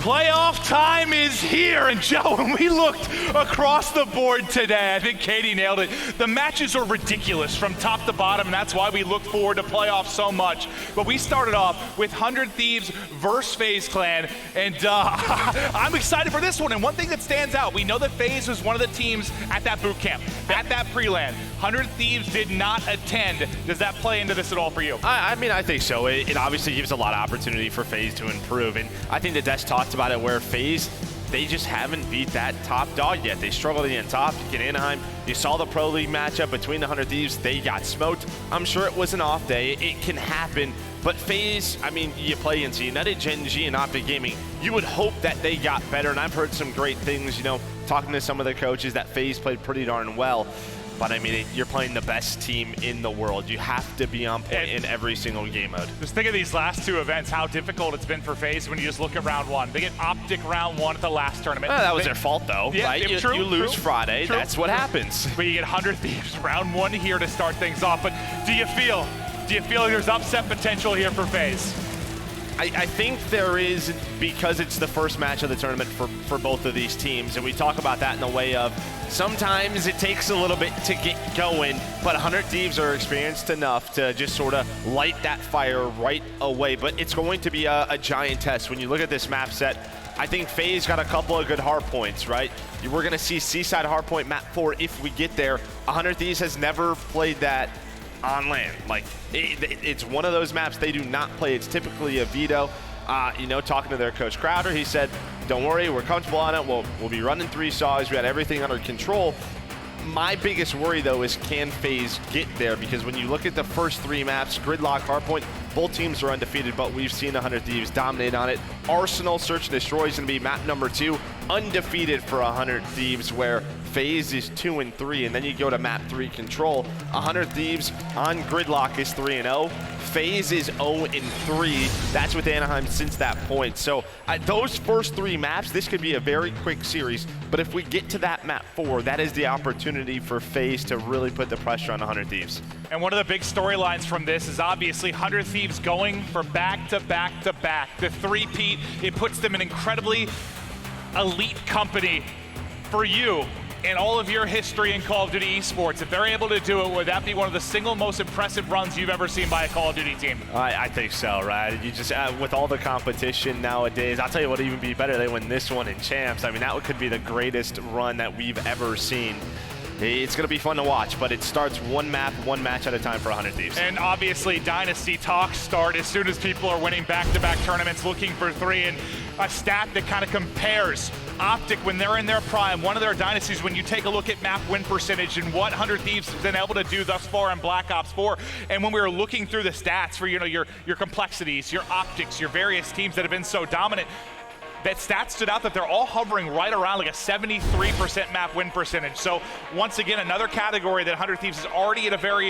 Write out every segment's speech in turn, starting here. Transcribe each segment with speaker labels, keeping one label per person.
Speaker 1: Playoff time is here, and Joe, when we looked across the board today, I think Katie nailed it. The matches are ridiculous from top to bottom, and that's why we look forward to playoffs so much. But we started off with 100 Thieves versus Faze Clan, and I'm excited for this one. And one thing that stands out, we know that Faze was one of the teams at that boot camp, at that pre-land. 100 Thieves did not attend. Does that play into this at all for you?
Speaker 2: I mean, I think so. It obviously gives a lot of opportunity for Faze to improve, and I think that Desh talked about it where Faze, they just haven't beat that top dog yet. They struggled to get top. In Anaheim, you saw the Pro League matchup between the 100 Thieves. They got smoked. I'm sure it was an off day. It can happen. But Faze, I mean, you play against United, Genji, and Optic Gaming. You would hope that they got better, and I've heard some great things, you know, talking to some of the coaches, that Faze played pretty darn well. But I mean, you're playing the best team in the world. You have to be on point in every single game mode.
Speaker 1: Just think of these last two events, how difficult it's been for Faze when you just look at round one. They get Optic round one at the last tournament.
Speaker 2: That was their fault though,
Speaker 1: yeah,
Speaker 2: right? You lose Friday, that's what happens.
Speaker 1: But you get 100 Thieves round one here to start things off. But do you feel there's upset potential here for Faze?
Speaker 2: I think there is, because it's the first match of the tournament for both of these teams, and we talk about that in the way of sometimes it takes a little bit to get going, but 100 Thieves are experienced enough to just sort of light that fire right away. But it's going to be a giant test. When you look at this map set, I think Faze got a couple of good hardpoints, right? We're going to see Seaside Hardpoint map 4 if we get there. 100 Thieves has never played that on land. Like, it's one of those maps they do not play. It's typically a veto. You know, talking to their coach Crowder, he said, don't worry, we're comfortable on it. We'll be running 3 saws. We got everything under control. My biggest worry, though, is can Faze get there? Because when you look at the first 3 maps, Gridlock, Hardpoint, both teams are undefeated, but we've seen 100 Thieves dominate on it. Arsenal Search and Destroy is going to be map number 2, undefeated for 100 Thieves, where Faze is 2-3, and then you go to map 3, Control. 100 Thieves on Gridlock is 3-0. Faze is 0-3. That's with Anaheim since that point. So those first 3 maps, this could be a very quick series. But if we get to that map 4, that is the opportunity for Faze to really put the pressure on 100 Thieves.
Speaker 1: And one of the big storylines from this is obviously 100 Thieves going for back-to-back-to-back. The three-peat, it puts them in incredibly elite company. For you, in all of your history in Call of Duty esports, if they're able to do it, would that be one of the single most impressive runs you've ever seen by a Call of Duty team?
Speaker 2: I think so, right? You just, with all the competition nowadays, I'll tell you what would even be better, they win this one in Champs. I mean, that could be the greatest run that we've ever seen. It's going to be fun to watch, but it starts one map, one match at a time for 100 Thieves.
Speaker 1: And obviously, Dynasty talks start as soon as people are winning back-to-back tournaments, looking for 3, and a stat that kind of compares Optic when they're in their prime, one of their dynasties, when you take a look at map win percentage and what 100 Thieves has been able to do thus far in Black Ops 4. And when we were looking through the stats for, you know, your complexities, your optics, your various teams that have been so dominant, that stat stood out that they're all hovering right around like a 73% map win percentage. So once again, another category that 100 Thieves is already at a very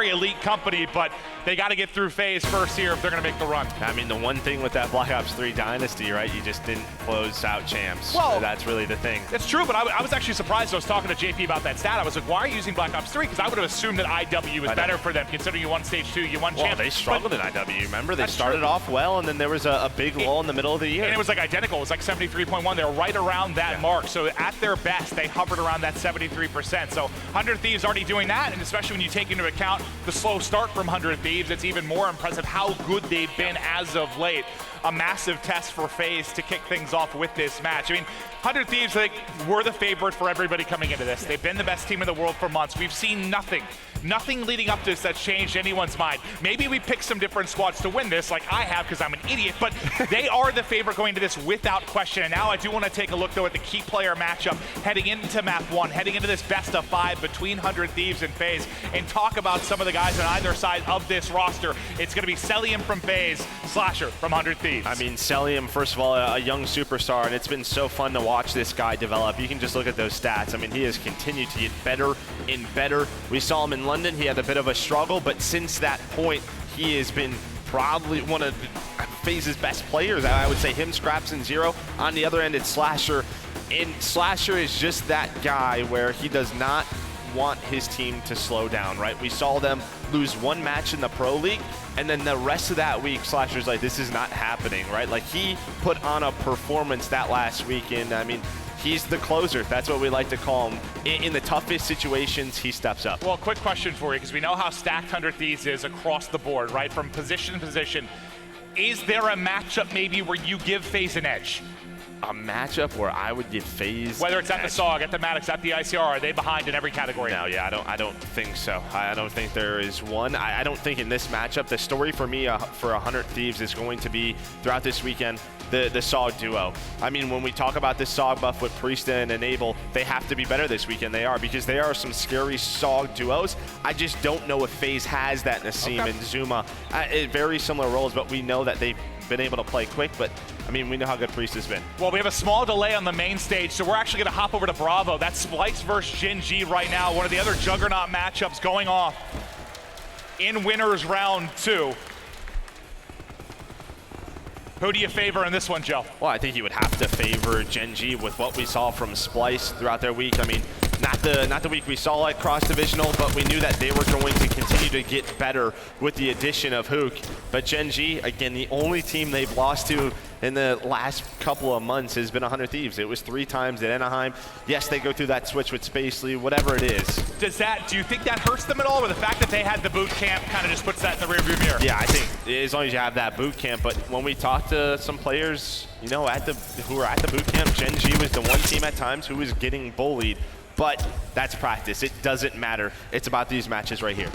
Speaker 1: elite company, but they got to get through Faze first here if they're going to make the run.
Speaker 2: I mean, the one thing with that Black Ops 3 Dynasty, right, you just didn't close out Champs.
Speaker 1: Well,
Speaker 2: that's really the thing.
Speaker 1: That's true, but I was actually surprised. I was talking to JP about that stat. I was like, why are you using Black Ops 3? Because I would have assumed that IW was better for them, considering you won Stage 2, you won Champs.
Speaker 2: Well, they struggled in IW, remember? They started off well, and then there was a big lull in the middle of the year.
Speaker 1: And it was like identical. It was like 73.1. They were right around that mark. So at their best, they hovered around that 73%. So 100 Thieves already doing that, and especially when you take into account the slow start from 100 Thieves, it's even more impressive how good they've been as of late. A massive test for Faze to kick things off with this match. I mean, 100 Thieves, like, were the favorite for everybody coming into this. They've been the best team in the world for months. We've seen nothing leading up to this that's changed anyone's mind. Maybe we picked some different squads to win this, like I have because I'm an idiot, but they are the favorite going into this without question. And now I do want to take a look, though, at the key player matchup heading into map 1, heading into this best of 5 between 100 Thieves and Faze, and talk about some of the guys on either side of this roster. It's going to be Celium from Faze, Slasher from 100 Thieves.
Speaker 2: I mean, Celium, first of all, a young superstar, and it's been so fun to watch this guy develop. You can just look at those stats. I mean, he has continued to get better and better. We saw him in London. He had a bit of a struggle, but since that point, he has been probably one of Faze's best players. I would say him, Scraps, and Zero. On the other end, it's Slasher. And Slasher is just that guy where he does not want his team to slow down, right? We saw them lose one match in the Pro League, and then the rest of that week, Slasher's like, this is not happening, right? Like, he put on a performance that last weekend. I mean, he's the closer. That's what we like to call him. In the toughest situations, he steps up.
Speaker 1: Well, quick question for you, because we know how stacked 100 Thieves is across the board, right? From position to position. Is there a matchup maybe where you give Faze an edge?
Speaker 2: A matchup where I would give Faze,
Speaker 1: whether it's at the SOG, at the Maddox, at the ICR, are they behind in every category?
Speaker 2: No, yeah, I don't think so. I don't think there is one. I don't think in this matchup, the story for me for 100 Thieves is going to be throughout this weekend, the SOG duo. I mean, when we talk about this SOG buff with Priest and Enable, they have to be better this weekend. They are, because there are some scary SOG duos. I just don't know if Faze has that Nassim and Zuma. Very similar roles, but we know that they've been able to play quick, but I mean, we know how good Priest has been.
Speaker 1: Well, we have a small delay on the main stage, so we're actually going to hop over to Bravo. That's Splyce versus Genji right now, one of the other juggernaut matchups going off in winners round 2. Who do you favor in this one, Joe?
Speaker 2: Well, I think you would have to favor Genji with what we saw from Splyce throughout their week. I mean, not the week we saw at cross-divisional, but we knew that they were going to continue to get better with the addition of Hook. But Genji, again, the only team they've lost to in the last couple of months has been 100 Thieves. It was 3 times at Anaheim. Yes, they go through that switch with Spacely, whatever it is.
Speaker 1: Do you think that hurts them at all, or the fact that they had the boot camp kind of just puts that in the rearview mirror?
Speaker 2: Yeah, I think as long as you have that boot camp, but when we talk to some players, you know, who are at the boot camp, Genji was the one team at times who was getting bullied. But that's practice. It doesn't matter. It's about these matches right here.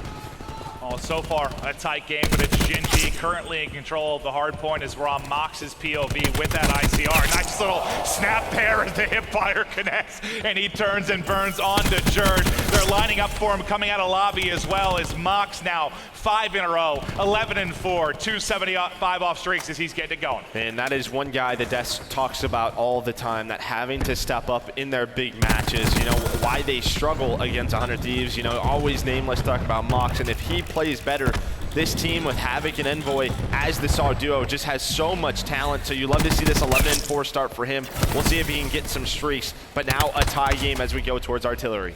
Speaker 1: Oh, so far, a tight game, but it's Genji currently in control of the hard point as we're on Mox's POV with that ICR. Nice little snap there as the hipfire connects, and he turns and burns onto Jerd. They're lining up for him coming out of lobby as well as Mox now 5 in a row, 11-4, 275 off streaks as he's getting it going.
Speaker 2: And that is one guy that Des talks about all the time, that having to step up in their big matches, you know, why they struggle against 100 Thieves, you know, always nameless talk about Mox, and if he plays better, this team with Havoc and Envoy as the SOG duo just has so much talent, so you love to see this 11-4 start for him. We'll see if he can get some streaks, but now a tie game as we go towards artillery.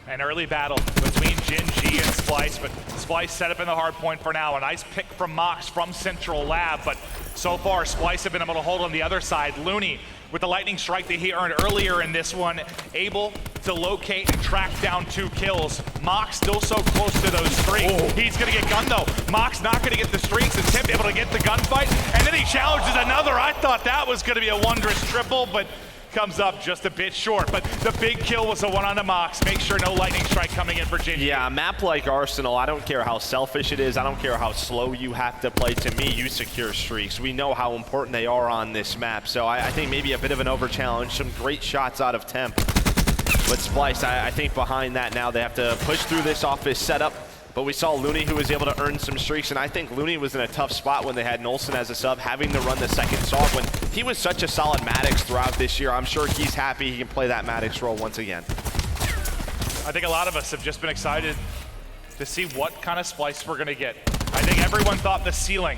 Speaker 1: An early battle between Genji and Splyce, but Splyce set up in the hard point for now. A nice pick from Mox from Central Lab, but so far Splyce have been able to hold on the other side. Looney with the lightning strike that he earned earlier in this one, able to locate and track down 2 kills. Mox still so close to those streaks. Oh. He's gonna get gunned though. Mox not gonna get the streaks, and Tim able to get the gunfight, and then he challenges another. I thought that was gonna be a wondrous triple, but comes up just a bit short, but the big kill was the one on the Mox. Make sure no lightning strike coming in for Genji.
Speaker 2: Yeah, a map like Arsenal, I don't care how selfish it is, I don't care how slow you have to play. To me, you secure streaks. We know how important they are on this map, so I think maybe a bit of an over challenge, some great shots out of Temp. But Splyce, I think behind that now they have to push through this off this setup. But we saw Looney, who was able to earn some streaks, and I think Looney was in a tough spot when they had Nolson as a sub, having to run the second SOG when he was such a solid Maddox throughout this year. I'm sure he's happy he can play that Maddox role once again.
Speaker 1: I think a lot of us have just been excited to see what kind of Splyce we're gonna get. I think everyone thought the ceiling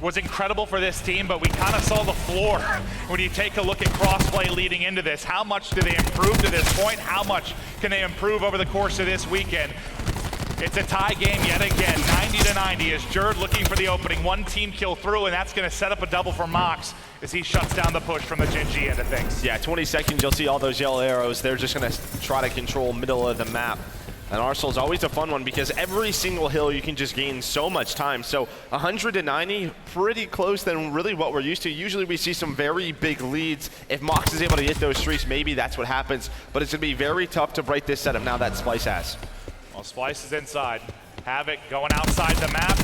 Speaker 1: was incredible for this team, but we kind of saw the floor when you take a look at crossplay leading into this. How much do they improve to this point? How much can they improve over the course of this weekend? It's a tie game yet again, 90-90 as Jerd looking for the opening. One team kill through, and that's going to set up a double for Mox as he shuts down the push from the Genji end of things.
Speaker 2: Yeah, 20 seconds, you'll see all those yellow arrows. They're just going to try to control middle of the map. And Arsenal's always a fun one because every single hill you can just gain so much time. So 190, pretty close than really what we're used to. Usually we see some very big leads. If Mox is able to get those streaks, maybe that's what happens. But it's going to be very tough to break this setup now that Splyce has.
Speaker 1: Well, Splyce is inside. Havoc going outside the map.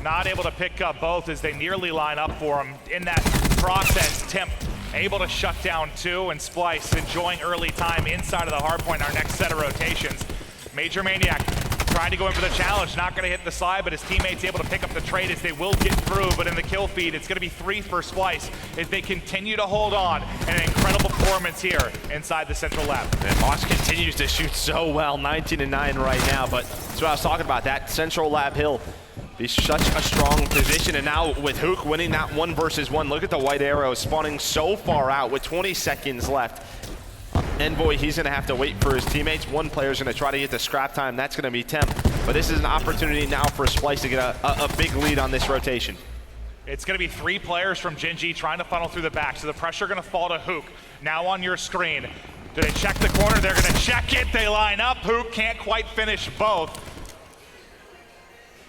Speaker 1: Not able to pick up both as they nearly line up for him. In that process, Temp able to shut down 2, and Splyce enjoying early time inside of the hardpoint, our next set of rotations. Major Maniac trying to go in for the challenge, not going to hit the slide, but his teammates able to pick up the trade as they will get through, but in the kill feed, it's going to be 3 for Splyce as they continue to hold on, and an incredible performance here inside the Central Lab.
Speaker 2: And Mox continues to shoot so well, 19-9 right now, but that's what I was talking about, that Central Lab hill is such a strong position, and now with Hook winning that 1 versus 1, look at the white arrow spawning so far out with 20 seconds left. Envoy, he's going to have to wait for his teammates. One player's going to try to get the scrap time. That's going to be Temp. But this is an opportunity now for Splyce to get a big lead on this rotation.
Speaker 1: It's going to be 3 players from Genji trying to funnel through the back, so the pressure going to fall to Hook. Now on your screen. Do they check the corner? They're going to check it. They line up. Hook can't quite finish both.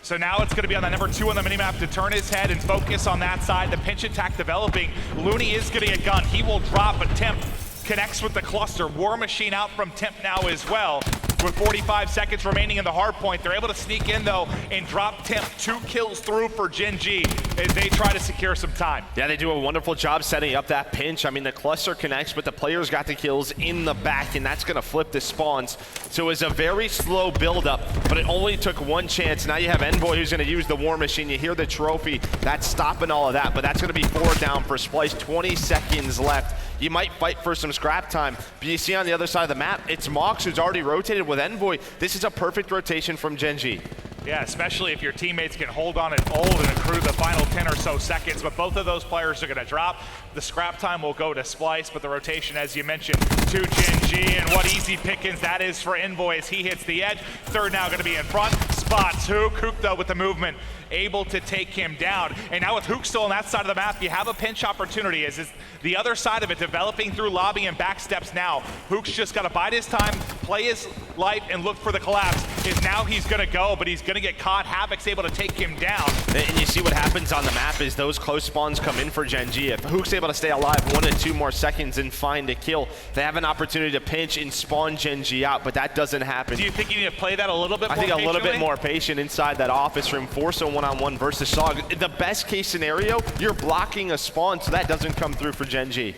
Speaker 1: So now it's going to be on the number 2 on the minimap to turn his head and focus on that side. The pinch attack developing. Looney is getting a gun. He will drop, but Temp connects with the cluster. War Machine out from Temp now as well. With 45 seconds remaining in the hard point, they're able to sneak in though and drop Temp. 2 kills through for Genji as they try to secure some time.
Speaker 2: Yeah, they do a wonderful job setting up that pinch. I mean, the cluster connects, but the players got the kills in the back, and that's going to flip the spawns. So it's a very slow build-up, but it only took 1 chance. Now you have Envoy who's going to use the War Machine. You hear the trophy. That's stopping all of that, but that's going to be 4 down for Splyce. 20 seconds left. You might fight for some scrap time, but you see on the other side of the map, it's Mox who's already rotated with Envoy. This is a perfect rotation from Genji.
Speaker 1: Yeah, especially if your teammates can hold on and hold and accrue the final 10 or so seconds, but both of those players are going to drop. The scrap time will go to Splyce, but the rotation, as you mentioned, to Genji, and what easy pickings that is for Envoy as he hits the edge. Third now going to be in front, spots Hook. Hook, though, with the movement, able to take him down. And now with Hook still on that side of the map, you have a pinch opportunity as is the other side of it developing through lobby and back steps now. Hook's just got to bide his time, play his life, and look for the collapse. Is now he's going to go, but he's going to get caught. Havoc's able to take him down.
Speaker 2: And you see what happens on the map is those close spawns come in for Genji. If Hook's able to stay alive 1 or 2 more seconds and find a kill, they have an opportunity to pinch and spawn Genji out, but that doesn't happen.
Speaker 1: Do you think you need to play that a little bit more
Speaker 2: I think
Speaker 1: patiently?
Speaker 2: a little bit more patient inside that office room. Force a one-on-one versus Sog. The best case scenario, you're blocking a spawn so that doesn't come through for Genji.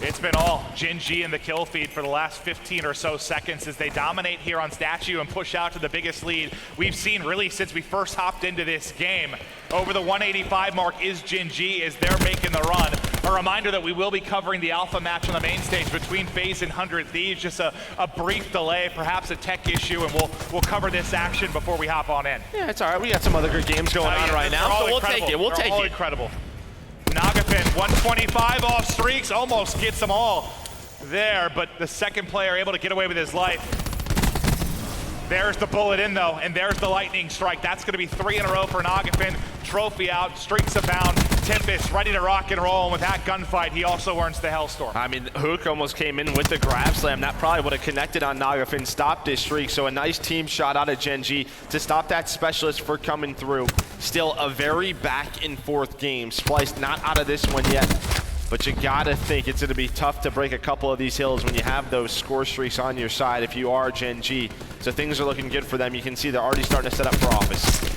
Speaker 1: It's been all Genji in the kill feed for the last 15 or so seconds as they dominate here on Statue and push out to the biggest lead we've seen really since we first hopped into this game. Over the 185 mark is Genji as they're making the run. A reminder that we will be covering the alpha match on the main stage between Faze and 100 Thieves. Just a brief delay, perhaps a tech issue, and we'll cover this action before we hop on in.
Speaker 2: Yeah, it's all right. We got some other good games going on right now, so we'll take it. We'll take it.
Speaker 1: Incredible. Nagafin, 125 off streaks, almost gets them all there, but the second player able to get away with his life. There's the bullet in though, and there's the lightning strike. That's gonna be 3 in a row for Nagafin. Trophy out, streaks abound. Tempest ready to rock and roll, and with that gunfight, he also earns the Hellstorm.
Speaker 2: I mean, Hook almost came in with the grab slam. That probably would have connected on Nagafin, stopped his streak. So a nice team shot out of Genji to stop that specialist for coming through. Still a very back and forth game. Splyce not out of this one yet, but you gotta think it's gonna be tough to break a couple of these hills when you have those score streaks on your side if you are Genji. So things are looking good for them. You can see they're already starting to set up for office.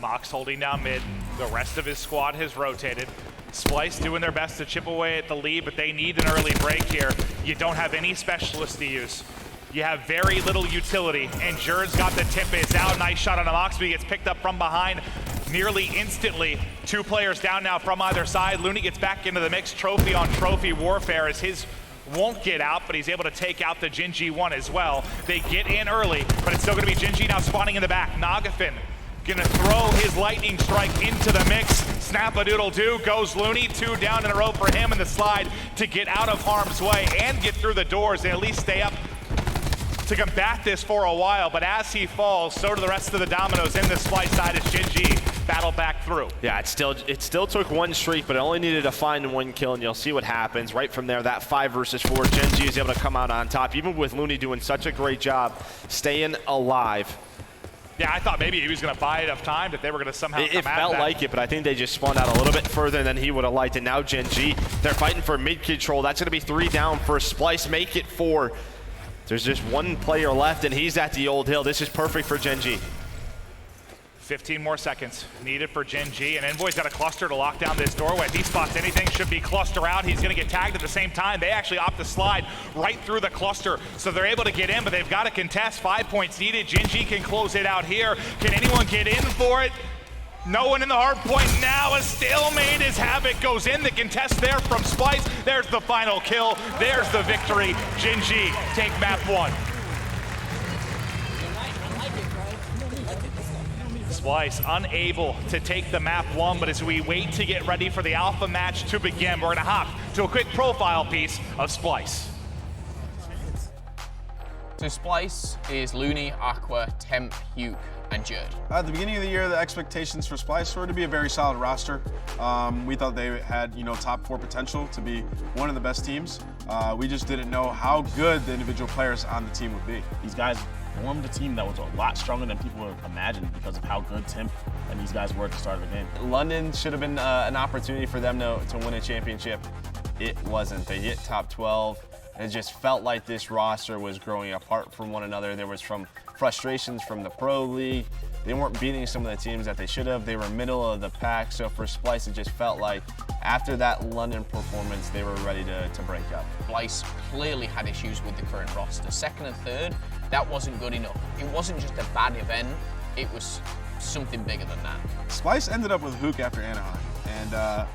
Speaker 1: Mox holding down mid. The rest of his squad has rotated. Splyce doing their best to chip away at the lead, but they need an early break here. You don't have any specialists to use. You have very little utility, and Jerd's got the tip. It's out. Nice shot on a Mox, but he gets picked up from behind nearly instantly. 2 players down now from either side. Looney gets back into the mix. Trophy on trophy warfare as his won't get out, but he's able to take out the Genji one as well. They get in early, but it's still going to be Genji now spawning in the back. Nagafin gonna throw his lightning strike into the mix. Snap-a-doodle-doo goes Looney. 2 down in a row for him in the slide to get out of harm's way and get through the doors and at least stay up to combat this for a while. But as he falls, so do the rest of the dominoes in the Splyce side as Genji battle back through.
Speaker 2: Yeah, it still took 1 streak, but it only needed to find 1 kill, and you'll see what happens. Right from there, that 5 versus 4, Genji is able to come out on top, even with Looney doing such a great job staying alive.
Speaker 1: Yeah, I thought maybe he was going to buy enough time that they were going to somehow come
Speaker 2: It felt like it, but I think they just spawned out a little bit further than he would have liked. And now Genji, they're fighting for mid control. That's going to be 3 down for Splyce. Make it 4. There's just 1 player left, and he's at the old hill. This is perfect for Genji.
Speaker 1: 15 more seconds needed for Genji, and Envoy's got a cluster to lock down this doorway. If he spots anything, should be cluster out. He's gonna get tagged at the same time. They actually opt to slide right through the cluster, so they're able to get in, but they've got to contest. 5 points needed. Genji can close it out here. Can anyone get in for it? No one in the hard point now. A stalemate as Havoc goes in. The contest there from Splyce. There's the final kill. There's the victory. Genji take map 1. Splyce, unable to take the map one, but as we wait to get ready for the alpha match to begin, we're gonna hop to a quick profile piece of Splyce.
Speaker 3: So Splyce is Looney, Aqua, Temp, Huke, and Jerd.
Speaker 4: At the beginning of the year, the expectations for Splyce were to be a very solid roster. We thought they had, top 4 potential to be one of the best teams. We just didn't know how good the individual players on the team would be.
Speaker 5: These guys formed a team that was a lot stronger than people would imagine because of how good Temp and these guys were at the start of the game.
Speaker 2: London should have been an opportunity for them to win a championship. It wasn't. They hit top 12. It just felt like this roster was growing apart from one another. There was some frustrations from the Pro League. They weren't beating some of the teams that they should have. They were middle of the pack. So for Splyce, it just felt like after that London performance, they were ready to break up.
Speaker 3: Splyce clearly had issues with the current roster. Second and third, that wasn't good enough. It wasn't just a bad event, it was something bigger than that.
Speaker 4: Splyce ended up with Huke after Anaheim, and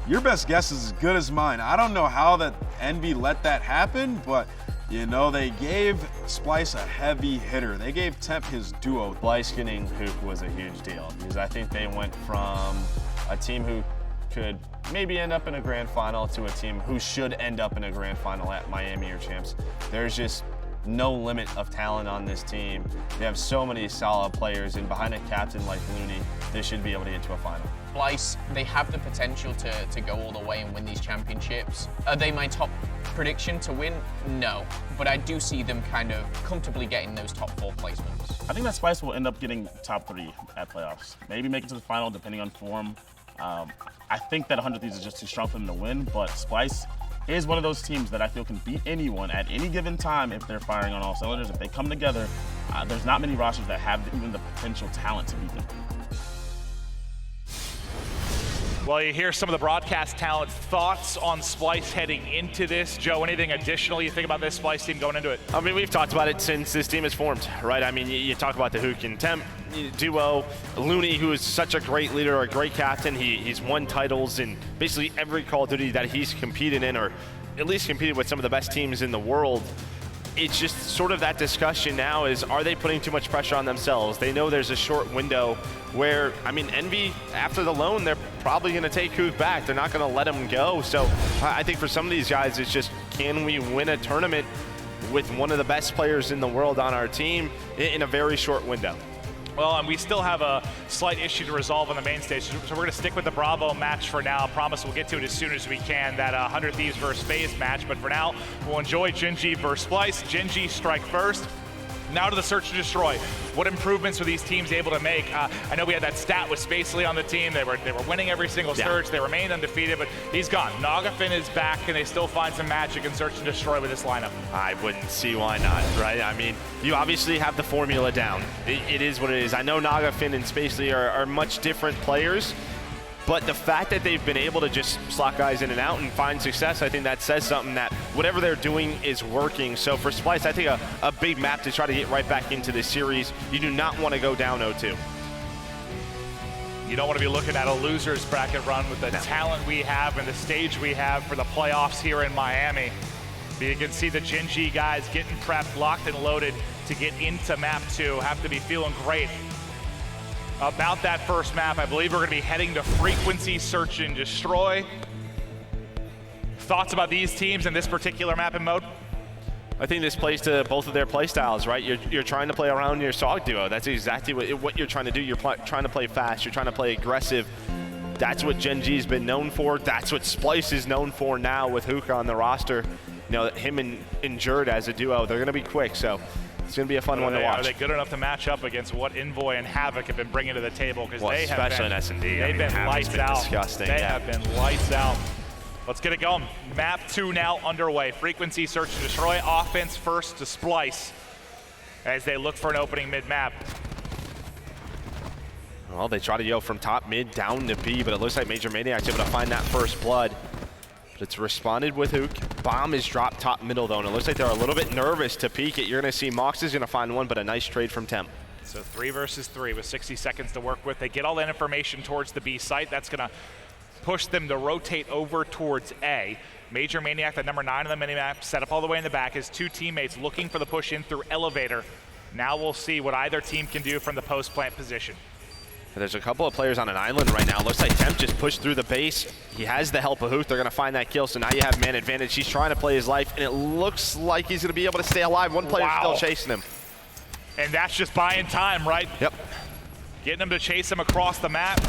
Speaker 4: your best guess is as good as mine. I don't know how that Envy let that happen, but they gave Splyce a heavy hitter. They gave Temp his duo.
Speaker 2: Splyce getting Huke was a huge deal because I think they went from a team who could maybe end up in a grand final to a team who should end up in a grand final at Miami or champs. There's just no limit of talent on this team. They have so many solid players, and behind a captain like Looney, they should be able to get to a final.
Speaker 3: Splyce, they have the potential to go all the way and win these championships. Are they my top prediction to win? No, but I do see them kind of comfortably getting those top 4 placements.
Speaker 5: I think that Splyce will end up getting top 3 at playoffs. Maybe make it to the final depending on form. I think that 100 Thieves is just too strong for them to win, but Splyce is one of those teams that I feel can beat anyone at any given time if they're firing on all cylinders. If they come together, there's not many rosters that have even the potential talent to beat them.
Speaker 1: Well, you hear some of the broadcast talent thoughts on Splyce heading into this. Joe, anything additional you think about this Splyce team going into it?
Speaker 2: I mean, we've talked about it since this team is formed, right? I mean, you talk about the Huke and Temp duo. Looney, who is such a great leader, a great captain. He's won titles in basically every Call of Duty that he's competed in, or at least competed with some of the best teams in the world. It's just sort of that discussion now is, are they putting too much pressure on themselves? They know there's a short window where, I mean, Envy, after the loan, they're probably going to take Huke back. They're not going to let him go. So I think for some of these guys, it's just, can we win a tournament with one of the best players in the world on our team in a very short window?
Speaker 1: Well, and we still have a slight issue to resolve on the main stage, so we're going to stick with the Bravo match for now. I promise we'll get to it as soon as we can, that 100 Thieves versus Faze match. But for now, we'll enjoy Genji versus Splyce. Genji strike first. Now to the search and destroy. What improvements were these teams able to make? I know we had that stat with Spacely on the team. They were winning every single search. They remained undefeated, but he's gone. Nagafin is back, and they still find some magic in search and destroy with this lineup.
Speaker 2: I wouldn't see why not, right? I mean, you obviously have the formula down. It is what it is. I know Nagafin and Spacely are much different players, but the fact that they've been able to just slot guys in and out and find success, I think that says something that whatever they're doing is working. So for Splyce, I think a big map to try to get right back into this series. You do not want to go down 0-2.
Speaker 1: You don't want to be looking at a loser's bracket run with the talent we have and the stage we have for the playoffs here in Miami. But you can see the Genji guys getting prepped, locked and loaded to get into map 2. Have to be feeling great about that first map. I believe we're going to be heading to Frequency Search and Destroy. Thoughts about these teams in this particular map and mode?
Speaker 2: I think this plays to both of their play styles, right? You're trying to play around your SOG duo. That's exactly what you're trying to do. You're trying to play fast. You're trying to play aggressive. That's what Genji's been known for. That's what Splyce is known for now with Huke on the roster. Him and Jerd as a duo, they're going to be quick, so it's going to be a fun one to watch.
Speaker 1: Are they good enough to match up against what Envoy and Havoc have been bringing to the table? Because they have
Speaker 2: especially
Speaker 1: been,
Speaker 2: in S&D.
Speaker 1: They've been lights out.
Speaker 2: Disgusting.
Speaker 1: They have been lights out. Let's get it going. Map 2 now underway. Frequency Search and Destroy. Offense first to Splyce as they look for an opening mid-map.
Speaker 2: Well, they try to go from top mid down to B, but it looks like Major Maniac's able to find that first blood. But it's responded with Huke. Bomb is dropped top middle though, and it looks like they're a little bit nervous to peek it. You're gonna see Mox is gonna find one, but a nice trade from Temp.
Speaker 1: So 3 versus 3 with 60 seconds to work with. They get all that information towards the B site. That's gonna push them to rotate over towards A. Major Maniac, the number 9 on the minimap, set up all the way in the back. His 2 teammates looking for the push in through elevator. Now we'll see what either team can do from the post plant position.
Speaker 2: There's a couple of players on an island right now. Looks like Temp just pushed through the base. He has the help of Hook. They're going to find that kill, so now you have man advantage. He's trying to play his life, and it looks like he's going to be able to stay alive. One player still chasing him.
Speaker 1: And that's just buying time, right?
Speaker 2: Yep.
Speaker 1: Getting him to chase him across the map.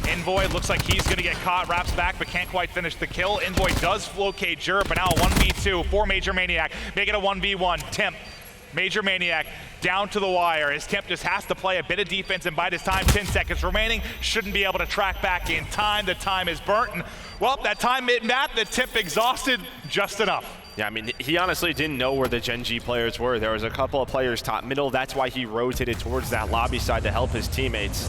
Speaker 1: Envoy looks like he's gonna get caught, wraps back, but can't quite finish the kill. Envoy does locate Jur, but now a 1v2 for Major Maniac. Make it a 1v1. Temp, Major Maniac, down to the wire. His Temp just has to play a bit of defense and bide his time. 10 seconds remaining. Shouldn't be able to track back in time. The time is burnt. And, well, that time mid-map, the Temp exhausted just enough.
Speaker 2: Yeah, I mean, he honestly didn't know where the Genji players were. There was a couple of players top middle. That's why he rotated towards that lobby side to help his teammates.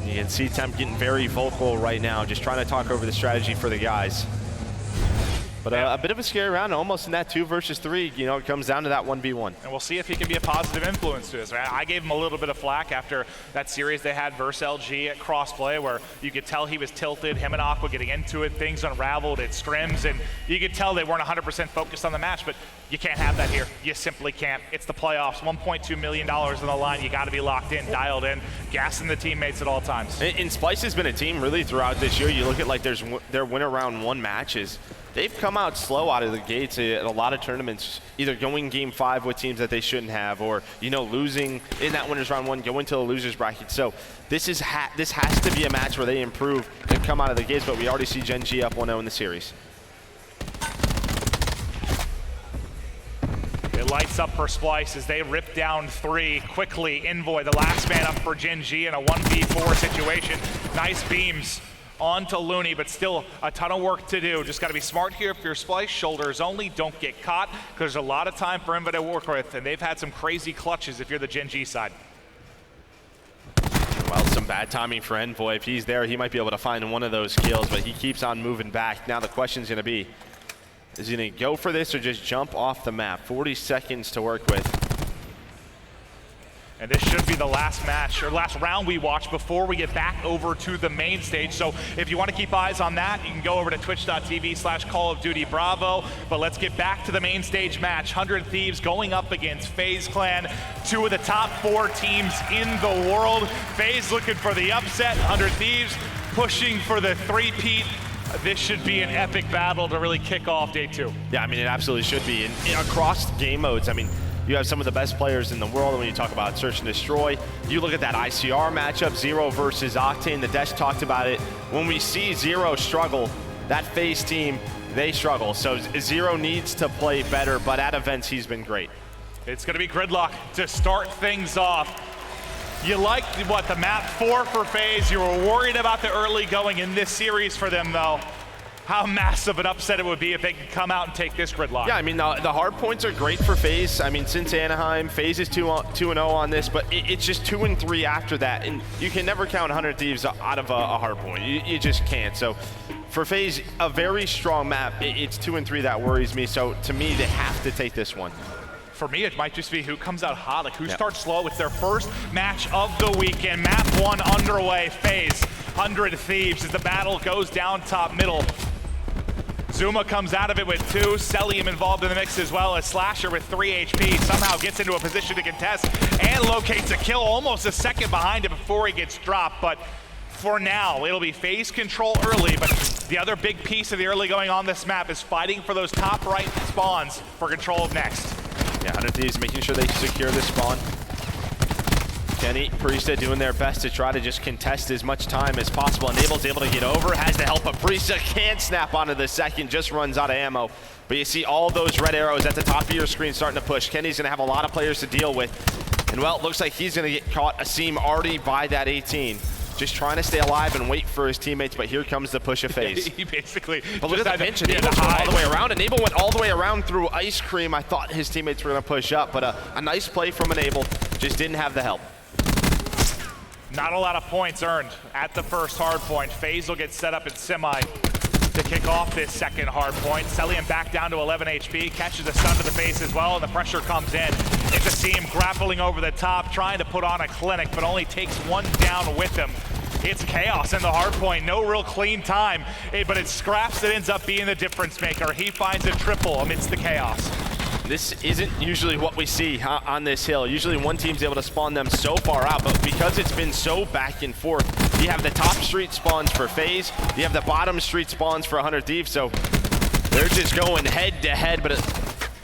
Speaker 2: You can see Temp getting very vocal right now, just trying to talk over the strategy for the guys. But a bit of a scary round, almost in that 2 versus 3. You know, it comes down to that 1v1.
Speaker 1: And we'll see if he can be a positive influence to this. I gave him a little bit of flack after that series they had versus LG at Crossplay, where you could tell he was tilted, him and Aqua getting into it, things unraveled at scrims, and you could tell they weren't 100% focused on the match, but you can't have that here. You simply can't. It's the playoffs, $1.2 million on the line. You got to be locked in, dialed in, gassing the teammates at all times.
Speaker 2: And Splyce has been a team really throughout this year. You look at like their win around 1 matches. They've come out slow out of the gates at a lot of tournaments, either going game 5 with teams that they shouldn't have, or, you know, losing in that winners round 1, going to the losers bracket. So this has to be a match where they improve and come out of the gates, but we already see Genji up 1-0 in the series.
Speaker 1: It lights up for Splyce as they rip down 3 quickly. Envoy, the last man up for Genji in a 1v4 situation. Nice beams onto Looney, but still a ton of work to do. Just got to be smart here if you're Splyce. Shoulders only, don't get caught, because there's a lot of time for Envoy to work with, and they've had some crazy clutches if you're the Genji side.
Speaker 2: Well, some bad timing for Envoy. If he's there, he might be able to find one of those kills, but he keeps on moving back. Now the question's going to be, is he going to go for this or just jump off the map? 40 seconds to work with.
Speaker 1: And this should be the last match, or last round we watch before we get back over to the main stage. So if you want to keep eyes on that, you can go over to twitch.tv/Call of Duty Bravo. But let's get back to the main stage match. 100 Thieves going up against FaZe Clan, 2 of the top 4 teams in the world. FaZe looking for the upset, 100 Thieves pushing for the 3-peat. This should be an epic battle to really kick off day 2.
Speaker 2: Yeah, I mean, it absolutely should be. And across game modes, I mean, you have some of the best players in the world. And when you talk about search and destroy, you look at that ICR matchup, Zero versus Octane. The Desh talked about it. When we see Zero struggle, that FaZe team, they struggle. So Zero needs to play better, but at events, he's been great.
Speaker 1: It's going to be Gridlock to start things off. You like what, the map 4 for FaZe. You were worried about the early going in this series for them, though. How massive an upset it would be if they could come out and take this Gridlock.
Speaker 2: Yeah, I mean, the hard points are great for FaZe. I mean, since Anaheim, FaZe is 2-0 on this, but it's just 2 and 3 after that. And you can never count 100 Thieves out of a hard point. You just can't. So for FaZe, a very strong map. It's 2 and 3 that worries me. So to me, they have to take this one.
Speaker 1: For me, it might just be who comes out hot, like who starts slow with their first match of the weekend. Map 1 underway, FaZe, 100 Thieves as the battle goes down top middle. Zuma comes out of it with 2, Celium involved in the mix as well as Slasher with 3 HP, somehow gets into a position to contest and locates a kill almost a second behind it before he gets dropped. But for now, it'll be FaZe control early, but the other big piece of the early going on this map is fighting for those top right spawns for control of next.
Speaker 2: Yeah, 100 Thieves making sure they secure this spawn. Kenny, Priesta doing their best to try to just contest as much time as possible. Enable's able to get over, has the help of Priesta, can't snap onto the second, just runs out of ammo. But you see all those red arrows at the top of your screen starting to push. Kenny's gonna have a lot of players to deal with. And well, it looks like he's gonna get caught a seam already by that 18. Just trying to stay alive and wait for his teammates, but here comes the push of FaZe.
Speaker 1: He basically.
Speaker 2: But look at that pinch. Enable went all the way around. Enable went all the way around through Ice Cream. I thought his teammates were gonna push up, but a nice play from Enable. Just didn't have the help.
Speaker 1: Not a lot of points earned at the first hard point. FaZe will get set up in semi to kick off this second hard point. Celium back down to 11 HP, catches a stun to the face as well, and the pressure comes in. It's a team grappling over the top, trying to put on a clinic, but only takes 1 down with him. It's chaos in the hard point, no real clean time, but it's Scraps that ends up being the difference maker. He finds a triple amidst the chaos.
Speaker 2: This isn't usually what we see on this hill. Usually one team's able to spawn them so far out, but because it's been so back and forth, you have the top street spawns for FaZe, you have the bottom street spawns for 100 Thieves, so they're just going head to head, but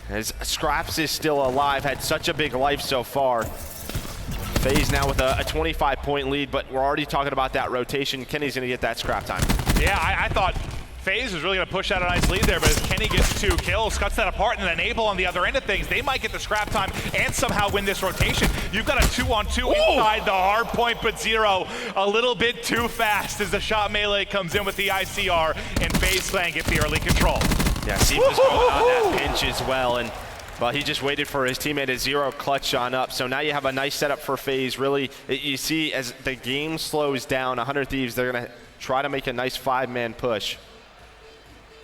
Speaker 2: as Scraps is still alive, had such a big life so far. FaZe now with a 25-point lead, but we're already talking about that rotation. Kenny's gonna get that scrap time.
Speaker 1: Yeah, I thought FaZe was really going to push out a nice lead there, but as Kenny gets 2 kills, cuts that apart, and then Enable on the other end of things, they might get the scrap time and somehow win this rotation. You've got a 2-on-2 inside the hard point, but Zero a little bit too fast as the shot melee comes in with the ICR, and FaZe Clan get the early control.
Speaker 2: Yeah, Steve was going on that pinch as well, and well, he just waited for his teammate at Zero clutch on up. So now you have a nice setup for FaZe. Really, you see as the game slows down, 100 Thieves, they're going to try to make a nice 5-man push.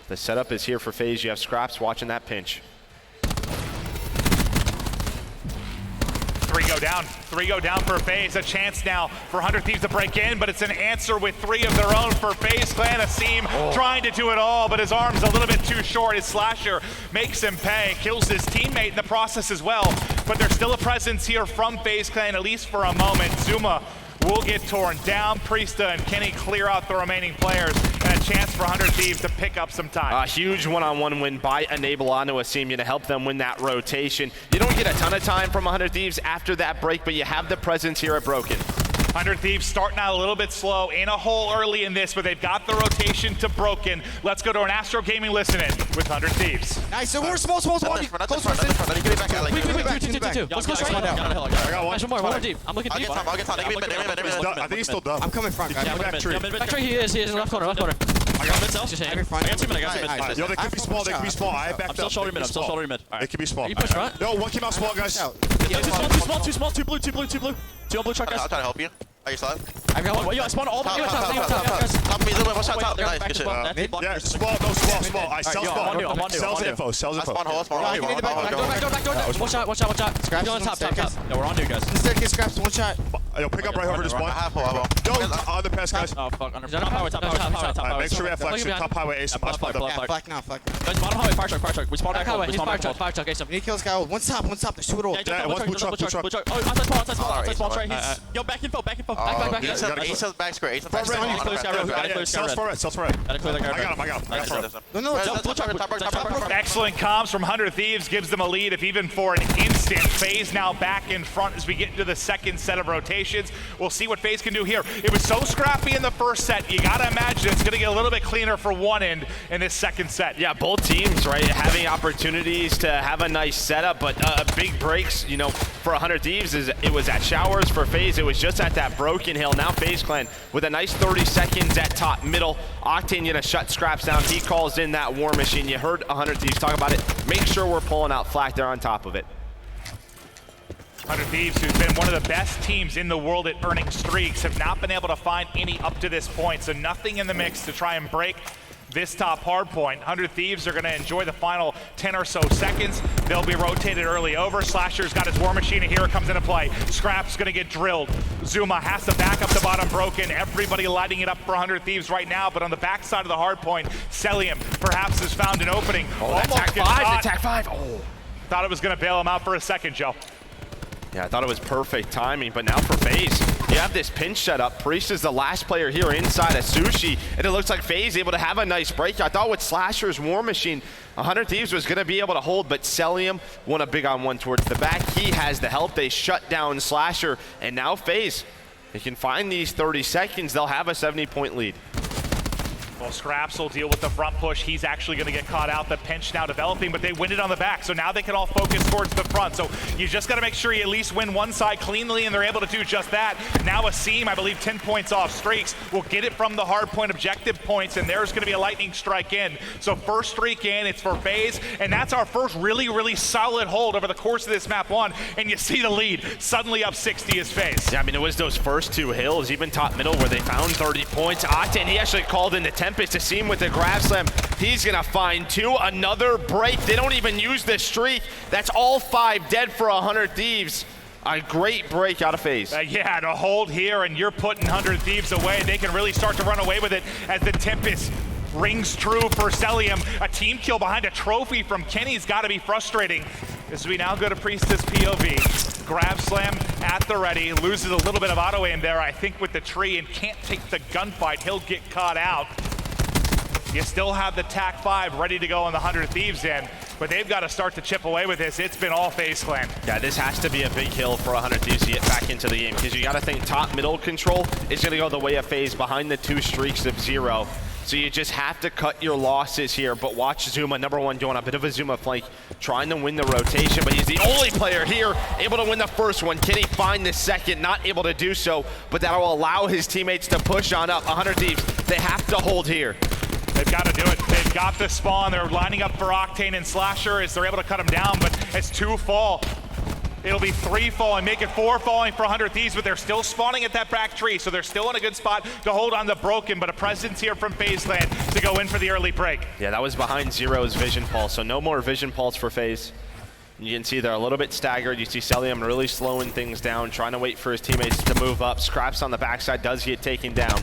Speaker 2: The setup is here for FaZe. You have Scraps watching that pinch.
Speaker 1: 3 go down. 3 go down for FaZe. A chance now for 100 Thieves to break in, but it's an answer with 3 of their own for FaZe Clan. Asim trying to do it all, but his arm's a little bit too short. His slasher makes him pay, kills his teammate in the process as well. But there's still a presence here from FaZe Clan, at least for a moment. Zuma will get torn down. Priesta and Kenny clear out the remaining players, and a chance for 100 Thieves to pick up some time.
Speaker 2: A huge one-on-one win by Enable onto Asim to help them win that rotation. You don't get a ton of time from 100 Thieves after that break, but you have the presence here at Broken.
Speaker 1: 100 Thieves starting out a little bit slow, in a hole early in this, but they've got the rotation to Broken. Let's go to an Astro Gaming listen-in with 100 Thieves.
Speaker 6: Nice, so we're small. Close person. Let's go straight down.
Speaker 7: I got one. One more deep. I'm looking deep.
Speaker 6: I'll get top.
Speaker 7: I
Speaker 6: think he's still dumb. I'm coming front, guys.
Speaker 7: Back tree. He is in left corner. I got mid cell. I got 2 mid.
Speaker 6: Yo, they could be small. I backed up.
Speaker 7: I'm still shouldering mid.
Speaker 6: They could be small.
Speaker 7: You push front?
Speaker 6: No, one came out small, guys.
Speaker 7: Too small. 2 blue. 2 on blue truck, guys.
Speaker 8: I'll try to help you. Are you slide?
Speaker 7: I've got one. Yo, I spawned all
Speaker 8: Top,
Speaker 7: you
Speaker 8: top, watch out, top. Nice, good shit.
Speaker 6: Yeah, small. I sell small.
Speaker 7: I'm on
Speaker 6: Sells info.
Speaker 8: I spawn hole,
Speaker 7: Back door. Watch out. Scraps on top. No, we're on you guys.
Speaker 6: Staircase scraps, one shot. Yo, pick up right over this one.
Speaker 8: I have hole,
Speaker 6: Yo, on the pass, guys.
Speaker 7: Oh, fuck. Top highway.
Speaker 6: Make sure we have flex. Top highway, ace.
Speaker 7: Flag
Speaker 6: now.
Speaker 7: Guys, bottom highway, fire truck. We spawned back highway. He's fire truck, ace.
Speaker 6: We need kills, guy. One top. There's 2 at all.
Speaker 7: Yeah, one's blue truck. Oh, outside spawn. Try. Yo, back info. Back.
Speaker 8: Ace has back square. Ace has back
Speaker 7: Sells for it.
Speaker 6: I got him.
Speaker 7: No,
Speaker 1: Excellent comms from 100 Thieves, gives them a lead, if even for an instant. FaZe now back in front as we get into the second set of rotations. We'll see what FaZe can do here. It was so scrappy in the first set, you gotta imagine it's gonna get a little bit cleaner for one end in this second set.
Speaker 2: Yeah, both teams, right, having opportunities to have a nice setup, but big breaks, you know, for 100 Thieves, it was at Showers. For FaZe, it was just at that Broken Hill. Now FaZe Clan with a nice 30 seconds at top middle. Octane gonna shut Scraps down. He calls in that War Machine. You heard 100 Thieves talk about it. Make sure we're pulling out Flak there on top of it.
Speaker 1: 100 Thieves, who's been one of the best teams in the world at earning streaks, have not been able to find any up to this point, so nothing in the mix to try and break this top hard point. 100 Thieves are going to enjoy the final 10 or so seconds. They'll be rotated early over. Slasher's got his War Machine, and here it comes into play. Scrap's going to get drilled. Zuma has to back up the bottom Broken. Everybody lighting it up for 100 Thieves right now, but on the backside of the hard point, Celium perhaps has found an opening.
Speaker 2: Attack 5. Oh.
Speaker 1: Thought it was going to bail him out for a second, Joe.
Speaker 2: Yeah, I thought it was perfect timing, but now for FaZe, you have this pinch set up. Priest is the last player here inside of Sushi, and it looks like FaZe able to have a nice break. I thought with Slasher's War Machine, 100 Thieves was going to be able to hold, but Celium won a big on one towards the back. He has the help. They shut down Slasher, and now FaZe, they can find these 30 seconds. They'll have a 70-point lead.
Speaker 1: Well, Scraps will deal with the front push. He's actually going to get caught out. The pinch now developing, but they win it on the back, so now they can all focus towards the front. So you just got to make sure you at least win one side cleanly, and they're able to do just that. Now Asim, I believe 10 points off streaks, will get it from the hard point objective points, and there's going to be a lightning strike in. So first streak in, it's for FaZe, and that's our first really solid hold over the course of this map one, and you see the lead. Suddenly up 60 is FaZe.
Speaker 2: Yeah, I mean, it was those first 2 hills, even top middle, where they found 30 points. Octane, he actually called in the Tempest to see him with the grab slam. He's gonna find 2, another break. They don't even use the streak. That's all 5 dead for 100 Thieves. A great break out of FaZe.
Speaker 1: Yeah, to hold here, and you're putting 100 Thieves away. They can really start to run away with it as the Tempest rings true for Celium. A team kill behind a trophy from Kenny's got to be frustrating. As we now go to Priestess POV. Grab slam at the ready, loses a little bit of auto aim there, I think, with the tree, and can't take the gunfight. He'll get caught out. You still have the TAC 5 ready to go on the 100 Thieves in, but they've got to start to chip away with this. It's been all FaZe Clan.
Speaker 2: Yeah, this has to be a big kill for 100 Thieves to get back into the game, because you got to think top middle control is going to go the way of FaZe behind the 2 streaks of 0. So you just have to cut your losses here. But watch Zuma, number 1, doing a bit of a Zuma flank, trying to win the rotation, but he's the only player here able to win the first one. Can he find the second? Not able to do so, but that'll allow his teammates to push on up. 100 Thieves, they have to hold here.
Speaker 1: They've got to do it. They've got the spawn. They're lining up for Octane and Slasher as they're able to cut him down, but as 2 fall, it'll be 3 falling, make it 4 falling for 100 Thieves, but they're still spawning at that back tree, so they're still in a good spot to hold on to Broken, but a presence here from FaZe Clan to go in for the early break.
Speaker 2: Yeah, that was behind Zero's Vision Pulse, so no more Vision Pulse for FaZe. You can see they're a little bit staggered. You see Celium really slowing things down, trying to wait for his teammates to move up. Scraps on the backside does get taken down.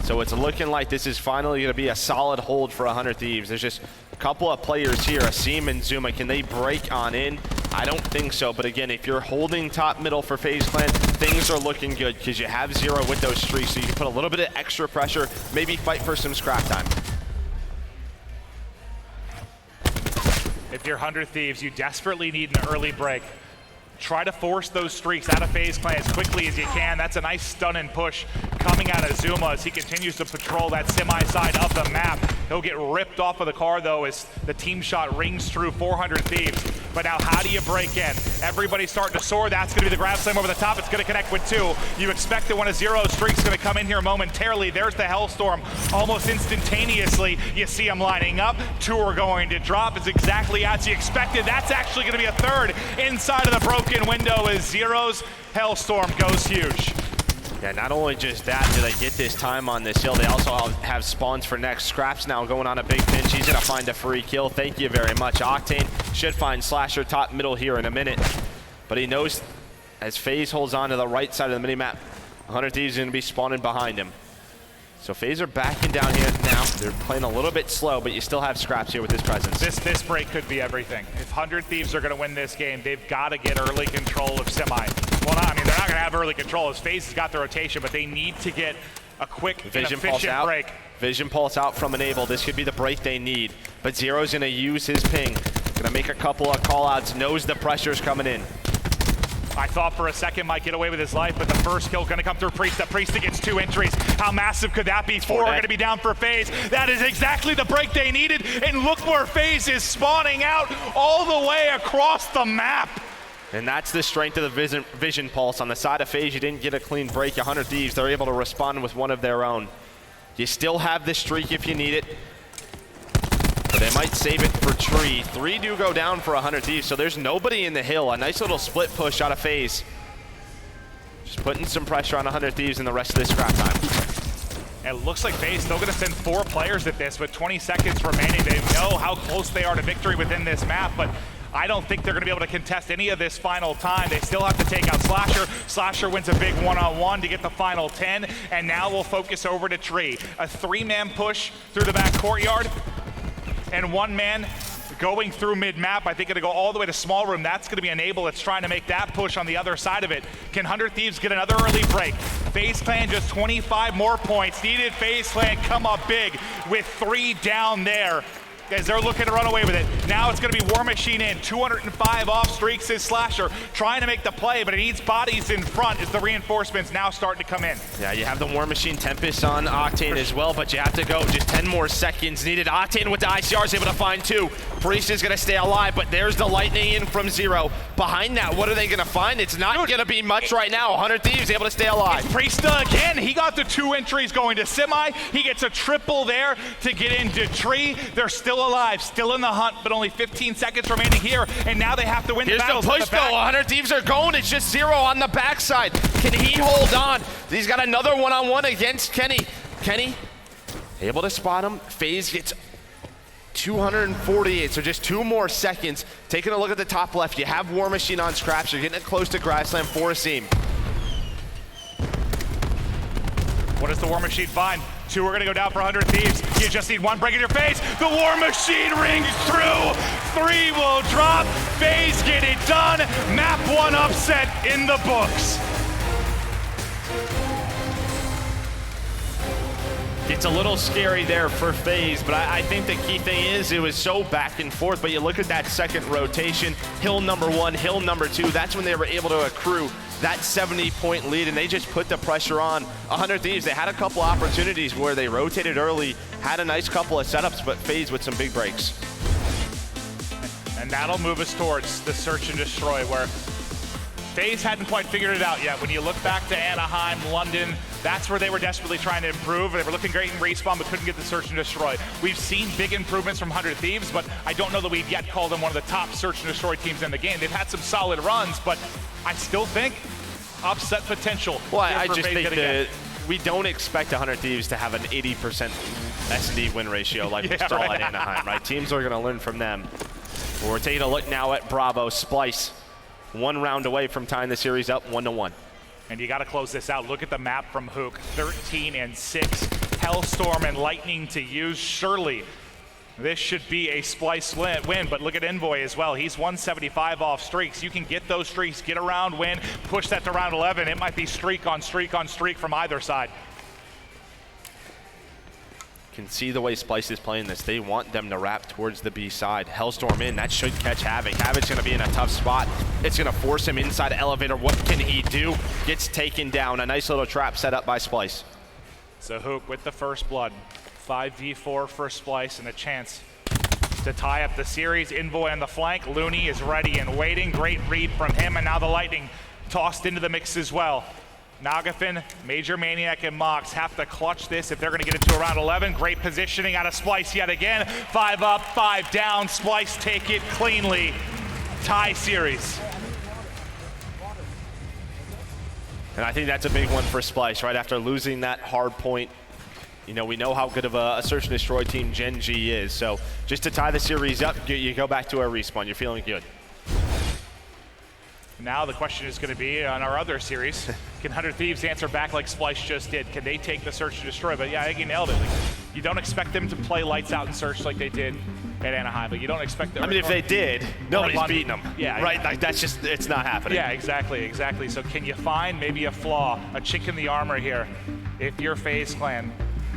Speaker 2: So it's looking like this is finally going to be a solid hold for 100 Thieves. There's just a couple of players here, Asim and Zuma. Can they break on in? I don't think so, but again, if you're holding top middle for FaZe Clan, things are looking good because you have 0 with those streaks, so you can put a little bit of extra pressure, maybe fight for some scrap time.
Speaker 1: If you're 100 Thieves, you desperately need an early break. Try to force those streaks out of FaZe Clan as quickly as you can. That's a nice stun and push coming out of Zuma as he continues to patrol that semi-side of the map. He'll get ripped off of the car, though, as the team shot rings through 400 Thieves. But now, how do you break in? Everybody's starting to soar. That's going to be the grab slam over the top. It's going to connect with 2. You expect that when a 0 streak's going to come in here momentarily. There's the Hellstorm. Almost instantaneously, you see him lining up. 2 are going to drop. It's exactly as you expected. That's actually going to be a 3rd inside of the broken window as Zero's Hellstorm goes huge.
Speaker 2: Yeah, not only just that, do they get this time on this hill, they also have spawns for next. Scraps now going on a big pinch. He's going to find a free kill. Thank you very much. Octane should find Slasher top middle here in a minute. But he knows as FaZe holds on to the right side of the minimap, 100 Thieves is going to be spawning behind him. So FaZe are backing down here now. They're playing a little bit slow, but you still have Scraps here with his presence.
Speaker 1: This break could be everything. If 100 Thieves are going to win this game, they've got to get early control of semi. Well, I mean, they're not going to have early control as FaZe has got the rotation, but they need to get a quick and efficient break.
Speaker 2: Vision Pulse out from Enable. This could be the break they need. But Zero's going to use his ping. Going to make a couple of call-outs, knows the pressure's coming in.
Speaker 1: I thought for a second might get away with his life, but the first kill going to come through Priest. Priest gets 2 entries. How massive could that be? 4 are going to be down for FaZe. That is exactly the break they needed. And look where FaZe is spawning out all the way across the map.
Speaker 2: And that's the strength of the Vision Pulse. On the side of FaZe, you didn't get a clean break. 100 Thieves, they're able to respond with one of their own. You still have the streak if you need it. But they might save it for Tree. 3 do go down for 100 Thieves, so there's nobody in the hill. A nice little split push out of FaZe. Just putting some pressure on 100 Thieves in the rest of this scrap time.
Speaker 1: It looks like FaZe still going to send 4 players at this with 20 seconds remaining. They know how close they are to victory within this map, but I don't think they're going to be able to contest any of this final time. They still have to take out Slasher. Slasher wins a big one-on-one to get the final 10, and now we'll focus over to Tree. A 3-man push through the back courtyard, and 1 man going through mid-map. I think it'll go all the way to small room. That's going to be Enable that's trying to make that push on the other side of it. Can 100 Thieves get another early break? FaZe Clan just 25 more points. Needed FaZe Clan come up big with 3 down there as they're looking to run away with it. Now it's going to be War Machine in. 205 off streaks is Slasher, trying to make the play, but it needs bodies in front as the reinforcements now starting to come in.
Speaker 2: Yeah, you have the War Machine Tempest on Octane as well, but you have to go. Just 10 more seconds needed. Octane with the ICR is able to find 2. Priest is going to stay alive, but there's the lightning in from Zero. Behind that, what are they going to find? It's not going to be much right now. 100 Thieves able to stay alive.
Speaker 1: It's Priest again. He got the 2 entries going to semi. He gets a triple there to get into Tree. They're still alive, still in the hunt, but only 15 seconds remaining here, and now they have to win the battles.
Speaker 2: Here's the push though. 100 Thieves are going. It's just Zero on the backside. Can he hold on? He's got another one-on-one against Kenny. Kenny able to spot him. FaZe gets 248, so just 2 more seconds. Taking a look at the top left, you have War Machine on Scraps. You're getting it close to Grassland for Asim.
Speaker 1: What does the War Machine find? 2 are gonna go down for 100 Thieves. You just need 1 break in your face. The War Machine rings through. 3 will drop. Faze get it done. Map 1 upset in the books.
Speaker 2: It's a little scary there for Faze, but I think the key thing is it was so back and forth, but you look at that second rotation, hill number 1, hill number 2, that's when they were able to accrue that 70-point lead, and they just put the pressure on 100 Thieves. They had a couple opportunities where they rotated early, had a nice couple of setups, but Faze with some big breaks.
Speaker 1: And that'll move us towards the search and destroy, where Faze hadn't quite figured it out yet. When you look back to Anaheim, London, that's where they were desperately trying to improve. They were looking great in respawn, but couldn't get the search and destroy. We've seen big improvements from 100 Thieves, but I don't know that we've yet called them one of the top search and destroy teams in the game. They've had some solid runs, but I still think upset potential.
Speaker 2: Well, I just think that we don't expect 100 Thieves to have an 80% S&D win ratio like we saw at Anaheim, right? Teams are going to learn from them. We're taking a look now at Bravo. Splyce, 1 round away from tying the series up 1-1.
Speaker 1: And you got to close this out. Look at the map from Hook, 13 and 6. Hellstorm and Lightning to use. Surely this should be a Splyce win, but look at Envoy as well. He's 175 off streaks. You can get those streaks, get a round win, push that to round 11. It might be streak on streak on streak from either side.
Speaker 2: Can see the way Splyce is playing this. They want them to wrap towards the B side. Hellstorm in, that should catch Havoc. Havoc's gonna be in a tough spot. It's gonna force him inside the elevator. What can he do? Gets taken down. A nice little trap set up by Splyce.
Speaker 1: So Hook with the first blood. 5v4 for Splyce and a chance to tie up the series. Envoy on the flank. Looney is ready and waiting. Great read from him, and now the Lightning tossed into the mix as well. Nagafin, Major Maniac, and Mox have to clutch this if they're going to get into a round 11. Great positioning out of Splyce yet again. 5 up, 5 down. Splyce take it cleanly. Tie series.
Speaker 2: And I think that's a big one for Splyce, right? After losing that hard point, you know, we know how good of a search and destroy team Genji is. So just to tie the series up, you go back to a respawn. You're feeling good.
Speaker 1: Now the question is going to be on our other series, can 100 Thieves answer back like Splyce just did? Can they take the search and destroy? But yeah, I think you nailed it. Like, you don't expect them to play lights out and search like they did at Anaheim, but you don't expect them.
Speaker 2: I mean, if they did, nobody's beating them.
Speaker 1: Yeah.
Speaker 2: Right? Like, that's just, it's not happening.
Speaker 1: Yeah, exactly. So can you find maybe a flaw, a chink in the armor here, if you're FaZe Clan?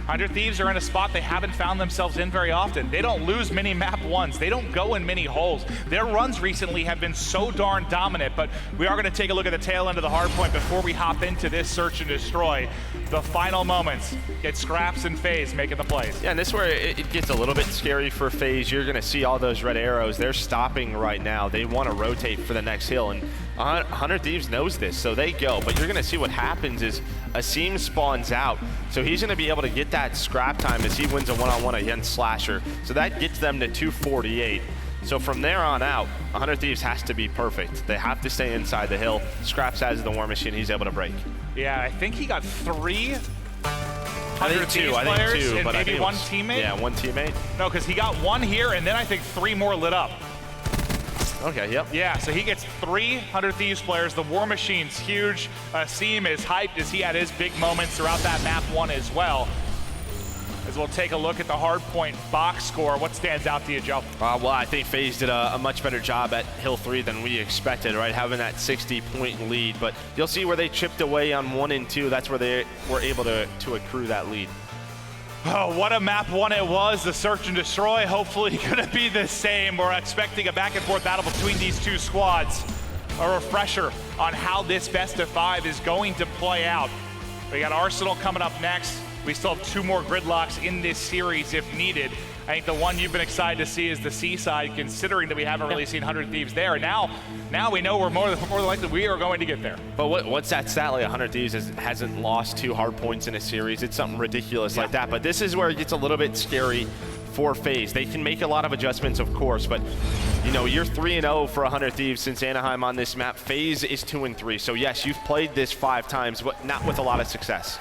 Speaker 1: 100 Thieves are in a spot they haven't found themselves in very often. They don't lose many map 1s. They don't go in many holes. Their runs recently have been so darn dominant, but we are going to take a look at the tail end of the hard point before we hop into this search and destroy. The final moments, it's Scraps and FaZe making the plays.
Speaker 2: Yeah, and this is where it gets a little bit scary for FaZe. You're going to see all those red arrows. They're stopping right now. They want to rotate for the next hill, and 100 Thieves knows this, so they go. But you're going to see what happens is Asim spawns out, so he's going to be able to get that scrap time as he wins a one-on-one against Slasher. So that gets them to 248. So from there on out, 100 Thieves has to be perfect. They have to stay inside the hill. Scraps has the War Machine. He's able to break.
Speaker 1: Yeah, I think he got 3 100 Thieves
Speaker 2: I
Speaker 1: players
Speaker 2: think two,
Speaker 1: and
Speaker 2: but
Speaker 1: maybe one teammate?
Speaker 2: Yeah, one teammate.
Speaker 1: No, because he got 1 here, and then I think 3 more lit up.
Speaker 2: Okay, yep.
Speaker 1: Yeah, so he gets 300 Thieves players. The War Machine's huge. Asim is hyped as he had his big moments throughout that map 1 as well. As we'll take a look at the Hardpoint box score. What stands out to you, Joe?
Speaker 2: Well, I think FaZe did a much better job at Hill 3 than we expected, right? Having that 60-point lead. But you'll see where they chipped away on 1 and 2. That's where they were able to accrue that lead.
Speaker 1: Oh, what a map 1 it was. The search and destroy, hopefully gonna be the same. We're expecting a back and forth battle between these two squads. A refresher on how this best of 5 is going to play out. We got Arsenal coming up next. We still have 2 more gridlocks in this series if needed. I think the one you've been excited to see is the Seaside, considering that we haven't really seen 100 Thieves there. Now we know we're more than likely we are going to get there.
Speaker 2: But what's that stat like? 100 Thieves hasn't lost 2 hard points in a series. It's something ridiculous like that. But this is where it gets a little bit scary for FaZe. They can make a lot of adjustments, of course, but you know, you're 3-0 for 100 Thieves since Anaheim on this map. FaZe is 2-3. So yes, you've played this 5 times, but not with a lot of success.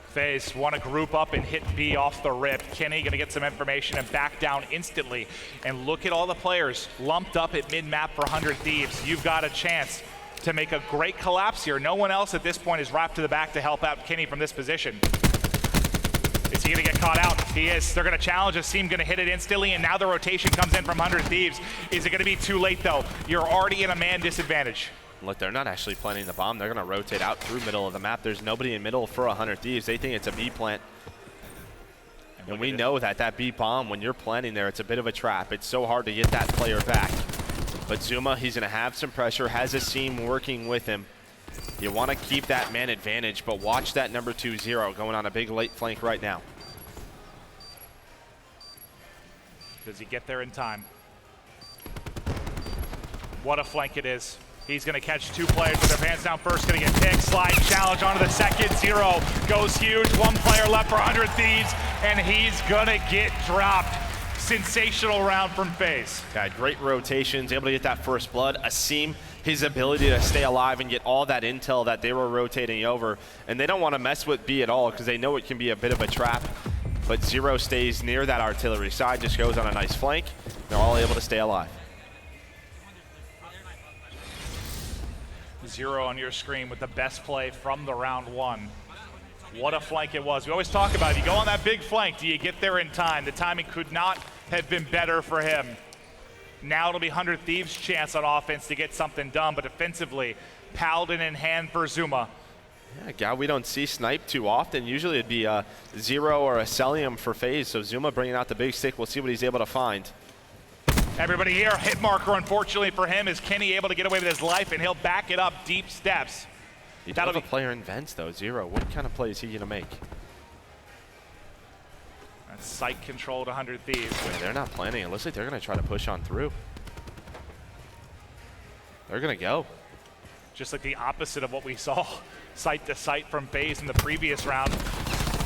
Speaker 1: FaZe want to group up and hit B off the rip. Kenny gonna get some information and back down instantly. And look at all the players lumped up at mid-map for 100 Thieves. You've got a chance to make a great collapse here. No one else at this point is wrapped to the back to help out Kenny from this position. Is he going to get caught out? He is. They're going to challenge. Asim going to hit it instantly, and now the rotation comes in from 100 Thieves. Is it going to be too late, though? You're already in a man disadvantage.
Speaker 2: Look, they're not actually planting the bomb. They're going to rotate out through middle of the map. There's nobody in middle for 100 Thieves. They think it's a B plant. And we know that that B bomb, when you're planting there, it's a bit of a trap. It's so hard to get that player back. But Zuma, he's going to have some pressure, has Asim working with him. You want to keep that man advantage, but watch that number 2-0 going on a big late flank right now.
Speaker 1: Does he get there in time? What a flank it is. He's going to catch two players with their pants down first, going to get picked, slide, challenge onto the second, 0 goes huge, one player left for 100 Thieves, and he's going to get dropped. Sensational round from Faze.
Speaker 2: Yeah, great rotations, able to get that first blood. Asim, his ability to stay alive and get all that intel that they were rotating over, and they don't want to mess with B at all because they know it can be a bit of a trap, but 0 stays near that artillery side, just goes on a nice flank. They're all able to stay alive.
Speaker 1: 0 on your screen with the best play from the round 1. What a flank it was. We always talk about it. You go on that big flank, do you get there in time? The timing could not have been better for him. Now it'll be 100 Thieves' chance on offense to get something done, but defensively, Paladin in hand for Zuma.
Speaker 2: Yeah, guy we don't see snipe too often. Usually it'd be a 0 or a Celium for Faze, so Zuma bringing out the big stick. We'll see what he's able to find.
Speaker 1: Everybody here, hit marker unfortunately for him. Is Kenny able to get away with his life, and he'll back it up deep steps.
Speaker 2: He does have a player in vents though, 0. What kind of play is he gonna make?
Speaker 1: That's sight control to 100 Thieves.
Speaker 2: Wait, they're not planning. It looks like they're gonna try to push on through. They're gonna go.
Speaker 1: Just like the opposite of what we saw sight to sight from Faze in the previous round.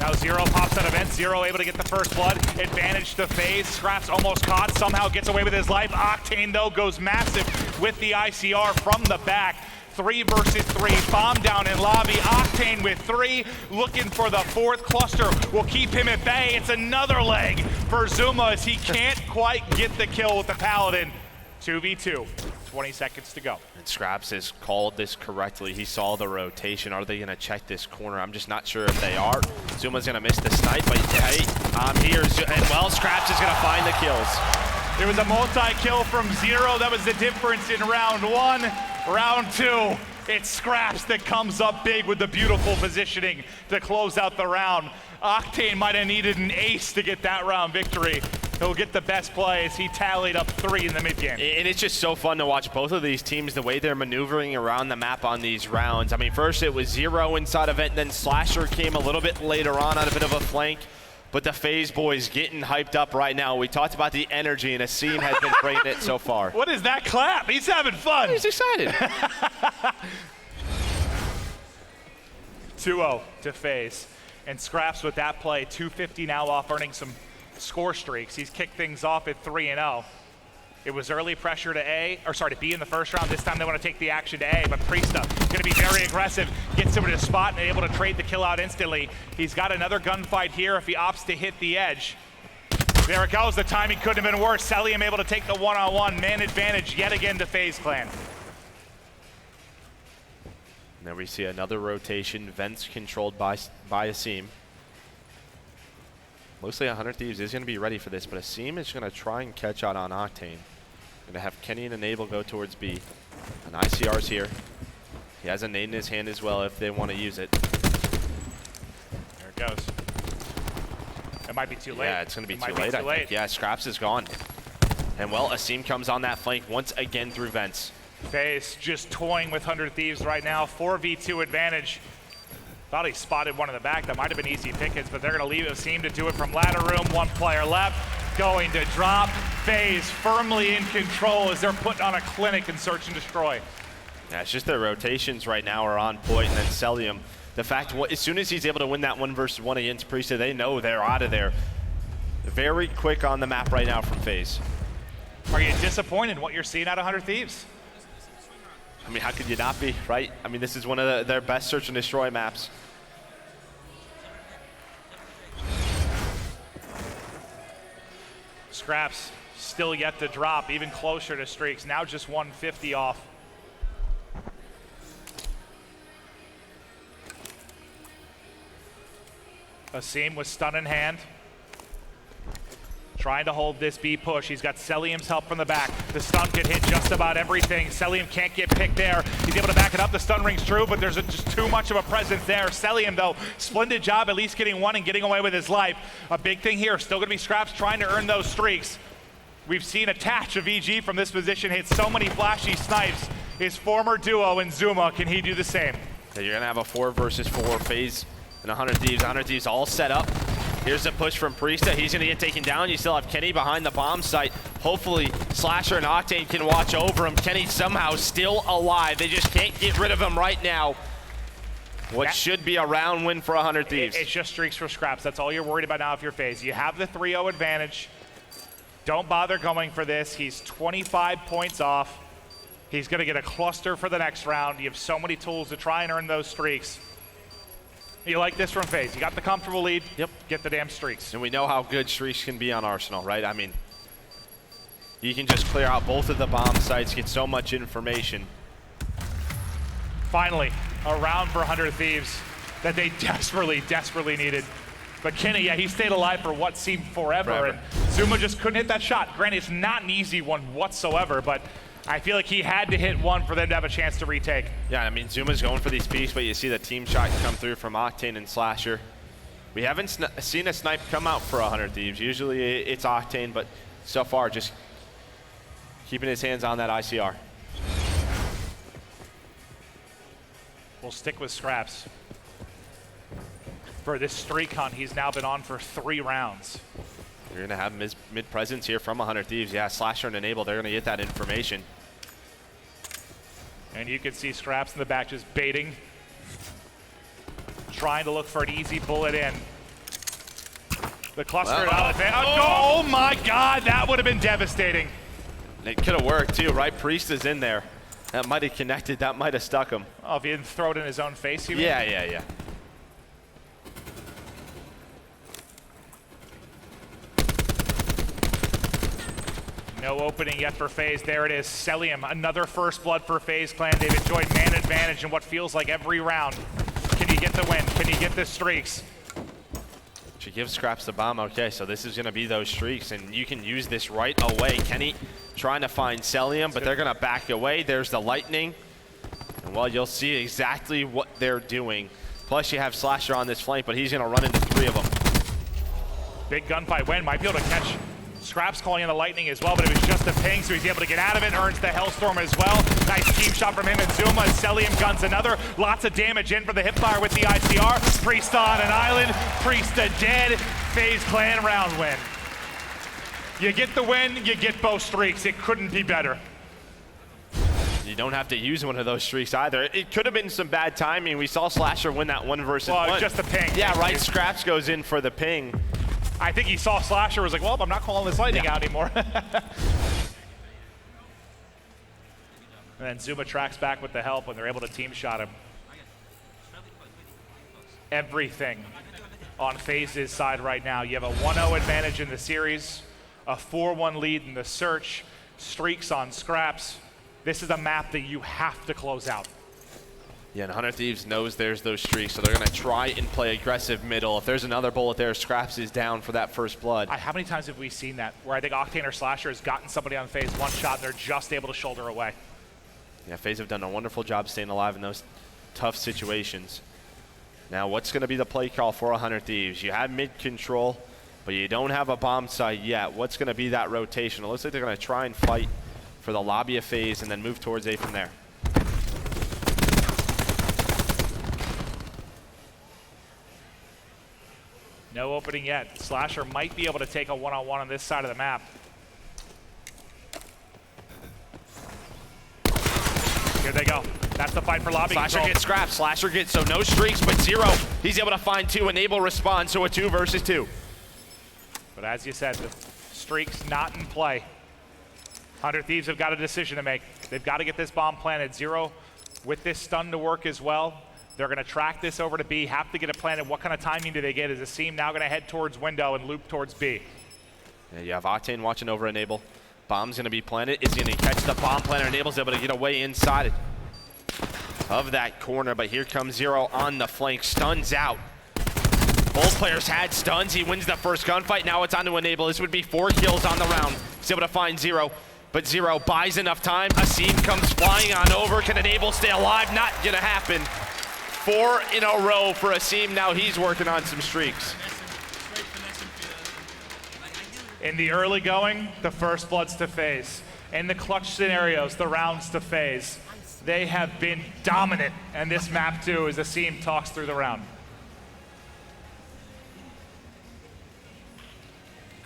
Speaker 1: Now 0 pops out of vent, 0 able to get the first blood. Advantage to Faze. Scraps almost caught, somehow gets away with his life. Octane though goes massive with the ICR from the back. 3 versus 3, bomb down in lobby. Octane with 3, looking for the 4th. Cluster will keep him at bay. It's another leg for Zuma as he can't quite get the kill with the Paladin. 2v2, 20 seconds to go.
Speaker 2: And Scraps has called this correctly. He saw the rotation. Are they gonna check this corner? I'm just not sure if they are. Zuma's gonna miss the snipe, but hey, I'm here. And well, Scraps is gonna find the kills.
Speaker 1: It was a multi-kill from 0. That was the difference in round 1. Round 2, it's Scraps that comes up big with the beautiful positioning to close out the round. Octane might have needed an ace to get that round victory. He'll get the best play as he tallied up 3 in the mid-game.
Speaker 2: And it's just so fun to watch both of these teams, the way they're maneuvering around the map on these rounds. I mean, first it was 0 inside of it, and then Slasher came a little bit later on a bit of a flank. But the Faze boys getting hyped up right now. We talked about the energy, and Asim has been bringing it so far.
Speaker 1: What is that clap? He's having fun.
Speaker 2: He's excited.
Speaker 1: 2-0 to Faze. And Scraps with that play, 250 now off, earning some score streaks. He's kicked things off at 3-0. It was early pressure to B in the first round. This time they want to take the action to A, but Priesta going to be very aggressive, gets him to the spot and able to trade the kill out instantly. He's got another gunfight here if he opts to hit the edge. There it goes, the timing couldn't have been worse. Celium able to take the one-on-one, man advantage yet again to Faze Clan.
Speaker 2: And then we see another rotation, vents controlled by Asim. Looks like 100 Thieves is going to be ready for this, but Asim is going to try and catch out on Octane. Going to have Kenny and Enable go towards B. And ICR's here. He has a nade in his hand as well if they want to use it.
Speaker 1: There it goes. It might be too late.
Speaker 2: Yeah, it's going to be too late, I think. Yeah, Scraps is gone. And well, Asim comes on that flank once again through vents.
Speaker 1: Faze just toying with 100 Thieves right now. 4v2 advantage. Thought he spotted one in the back. That might have been easy pickings, but they're going to leave Asim to do it from ladder room. 1 player left, going to drop. Faze firmly in control as they're putting on a clinic in search and destroy.
Speaker 2: Yeah, it's just their rotations right now are on point, and then Celium. The fact, as soon as he's able to win that 1 versus 1 against Priesta, they know they're out of there. Very quick on the map right now from Faze.
Speaker 1: Are you disappointed in what you're seeing out of 100 Thieves?
Speaker 2: I mean, how could you not be, right? I mean, this is one of their best search and destroy maps.
Speaker 1: Scraps still yet to drop, even closer to streaks. Now just 150 off. Asim with stun in hand. Trying to hold this B push. He's got Celium's help from the back. The stun can hit just about everything. Celium can't get picked there. He's able to back it up. The stun rings true, but there's just too much of a presence there. Celium, though, splendid job at least getting one and getting away with his life. A big thing here, still gonna be Scraps trying to earn those streaks. We've seen a Tatch of EG from this position hit so many flashy snipes. His former duo in Zuma, can he do the same?
Speaker 2: So you're gonna have a 4 versus 4 Faze and 100 Thieves. 100 Thieves all set up. Here's the push from Priesta. He's gonna get taken down. You still have Kenny behind the bomb site. Hopefully, Slasher and Octane can watch over him. Kenny somehow still alive. They just can't get rid of him right now. What should be a round win for 100 Thieves.
Speaker 1: It's just streaks for Scraps. That's all you're worried about now if you're Faze. You have the 3-0 advantage. Don't bother going for this. He's 25 points off. He's gonna get a cluster for the next round. You have so many tools to try and earn those streaks. You like this from Faze. You got the comfortable lead.
Speaker 2: Yep.
Speaker 1: Get the damn streaks.
Speaker 2: And we know how good streaks can be on Arsenal, right? I mean, you can just clear out both of the bomb sites, get so much information.
Speaker 1: Finally, a round for 100 Thieves that they desperately, desperately needed. But Kenny, yeah, he stayed alive for what seemed forever. And Zuma just couldn't hit that shot. Granted, it's not an easy one whatsoever, but I feel like he had to hit one for them to have a chance to retake.
Speaker 2: Yeah, I mean, Zuma's going for these peaks, but you see the team shot come through from Octane and Slasher. We haven't seen a snipe come out for 100 Thieves. Usually it's Octane, but so far just keeping his hands on that ICR.
Speaker 1: We'll stick with Scraps. For this streak hunt, he's now been on for 3 rounds.
Speaker 2: You're gonna have mid presence here from 100 Thieves. Yeah, Slasher and Enable, they're gonna get that information.
Speaker 1: And you can see Scraps in the back just baiting. Trying to look for an easy bullet in. The cluster out of oh my God, that would have been devastating.
Speaker 2: It could have worked too, right? Priest is in there. That might have connected, that might have stuck him.
Speaker 1: Oh, if he didn't throw it in his own face, you mean?
Speaker 2: Yeah.
Speaker 1: No opening yet for Faze. There it is. Celium, another first blood for Faze Clan. They've enjoyed man advantage in what feels like every round. Can you get the win? Can you get the streaks?
Speaker 2: She gives Scraps the bomb. Okay, so this is gonna be those streaks, and you can use this right away. Kenny trying to find Celium, but they're gonna back away. There's the lightning. And well, you'll see exactly what they're doing. Plus you have Slasher on this flank, but he's gonna run into 3 of them.
Speaker 1: Big gunfight win. Might be able to catch Scraps calling in the lightning as well, but it was just a ping, so he's able to get out of it, earns the Hellstorm as well. Nice team shot from him and Zuma. Celium guns another. Lots of damage in for the hipfire with the ICR. Priesta on an island. Priesta dead. Faze Clan round win. You get the win, you get both streaks. It couldn't be better.
Speaker 2: You don't have to use one of those streaks either. It could have been some bad timing. We saw Slasher win that 1 versus 1.
Speaker 1: Well, just a ping.
Speaker 2: Yeah, right. Scraps goes in for the ping.
Speaker 1: I think he saw Slasher, was like, well, I'm not calling this lightning out anymore. And then Zuma tracks back with the help when they're able to team shot him. Everything on Faze's side right now. You have a 1-0 advantage in the series, a 4-1 lead in the search, streaks on Scraps. This is a map that you have to close out.
Speaker 2: Yeah, and 100 Thieves knows there's those streaks, so they're going to try and play aggressive middle. If there's another bullet there, Scraps is down for that first blood.
Speaker 1: How many times have we seen that, where I think Octane or Slasher has gotten somebody on Faze one shot and they're just able to shoulder away?
Speaker 2: Yeah, Faze have done a wonderful job staying alive in those tough situations. Now, what's going to be the play call for 100 Thieves? You have mid control, but you don't have a bomb site yet. What's going to be that rotation? It looks like they're going to try and fight for the lobby of Faze and then move towards A from there.
Speaker 1: No opening yet. Slasher might be able to take a one-on-one on this side of the map. Here they go. That's the fight for lobby
Speaker 2: Slasher
Speaker 1: control.
Speaker 2: gets Scraps. Slasher gets, so no streaks, but 0. He's able to find 2. Enable respawn, so a 2 versus 2.
Speaker 1: But as you said, the streak's not in play. 100 Thieves have got a decision to make. They've got to get this bomb planted. 0 with this stun to work as well. They're going to track this over to B, have to get it planted. What kind of timing do they get? Is Asim now going to head towards window and loop towards B?
Speaker 2: Yeah, you have Octane watching over Enable. Bomb's going to be planted. Is he going to catch the bomb planter? Enable's able to get away inside of that corner, but here comes 0 on the flank. Stuns out. Both players had stuns. He wins the first gunfight. Now it's on to Enable. This would be 4 kills on the round. He's able to find Zero, but Zero buys enough time. Asim comes flying on over. Can Enable stay alive? Not gonna happen. 4 in a row for Asim. Now he's working on some streaks.
Speaker 1: In the early going, the first bloods to Faze. In the clutch scenarios, the rounds to Faze. They have been dominant, and this map too, as Asim talks through the round.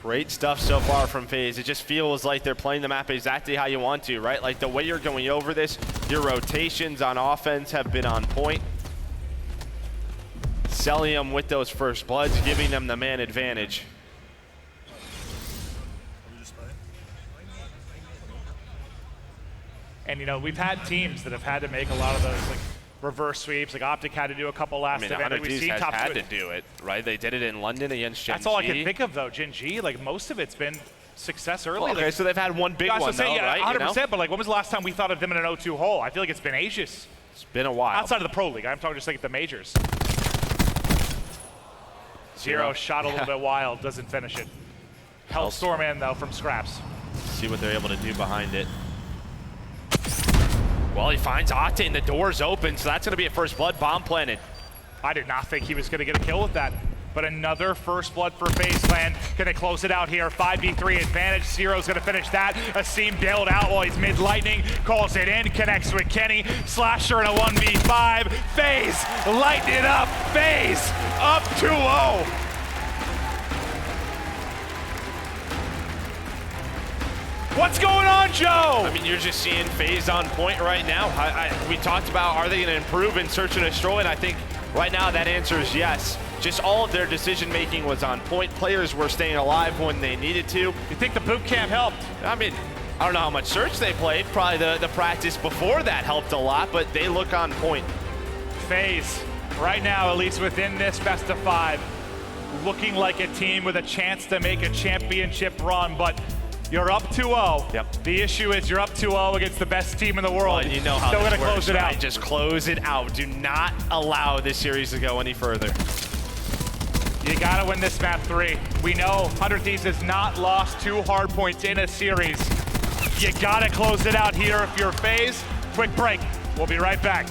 Speaker 2: Great stuff so far from Faze. It just feels like they're playing the map exactly how you want to, right? Like the way you're going over this, your rotations on offense have been on point. Celium with those first bloods, giving them the man advantage.
Speaker 1: And you know, we've had teams that have had to make a lot of those like reverse sweeps. Like Optic had to do a couple last event.
Speaker 2: 100
Speaker 1: We've
Speaker 2: Thieves
Speaker 1: seen
Speaker 2: has
Speaker 1: top
Speaker 2: had to do it, right? They did it in London against Genji.
Speaker 1: That's all I can think of though. Genji, like most of it's been success early.
Speaker 2: Well, okay,
Speaker 1: like,
Speaker 2: so they've had one big one though,
Speaker 1: yeah,
Speaker 2: right?
Speaker 1: 100%.
Speaker 2: You know?
Speaker 1: But like, when was the last time we thought of them in an 0-2 hole? I feel like it's been ages.
Speaker 2: It's been a while.
Speaker 1: Outside of the pro league, I'm talking just like the majors. Zero shot a little bit wild, doesn't finish it. Hellstorm in though from scraps.
Speaker 2: See what they're able to do behind it. Well, he finds Octane, the door's open, so that's gonna be a first blood bomb planted.
Speaker 1: I did not think he was gonna get a kill with that. But another first blood for FaZe Clan. Gonna close it out here. 5v3 advantage. Zero's gonna finish that. Asim bailed out while he's mid-lightning. Calls it in, connects with Kenny. Slasher in a 1v5. FaZe lighting it up. FaZe up 2-0. What's going on, Joe?
Speaker 2: I mean, you're just seeing FaZe on point right now. We talked about, are they gonna improve in Search and Destroy? And I think right now that answer is yes. Just all of their decision-making was on point. Players were staying alive when they needed to.
Speaker 1: You think the boot camp helped?
Speaker 2: I mean, I don't know how much Search they played. Probably the practice before that helped a lot, but they look on point.
Speaker 1: FaZe, right now, at least within this best of 5, looking like a team with a chance to make a championship run, but you're up 2-0.
Speaker 2: Yep.
Speaker 1: The issue is you're up 2-0 against the best team in the world.
Speaker 2: Well, and you know how
Speaker 1: Still
Speaker 2: this
Speaker 1: gonna
Speaker 2: works,
Speaker 1: close it
Speaker 2: right?
Speaker 1: out.
Speaker 2: Just close it out. Do not allow this series to go any further.
Speaker 1: You gotta win this map 3. We know 100 Thieves has not lost 2 hardpoints in a series. You gotta close it out here if you're FaZe. Quick break. We'll be right back.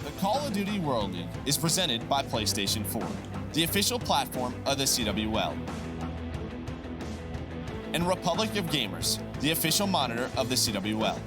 Speaker 9: The Call of Duty World League is presented by PlayStation 4, the official platform of the CWL. And Republic of Gamers, the official monitor of the CWL.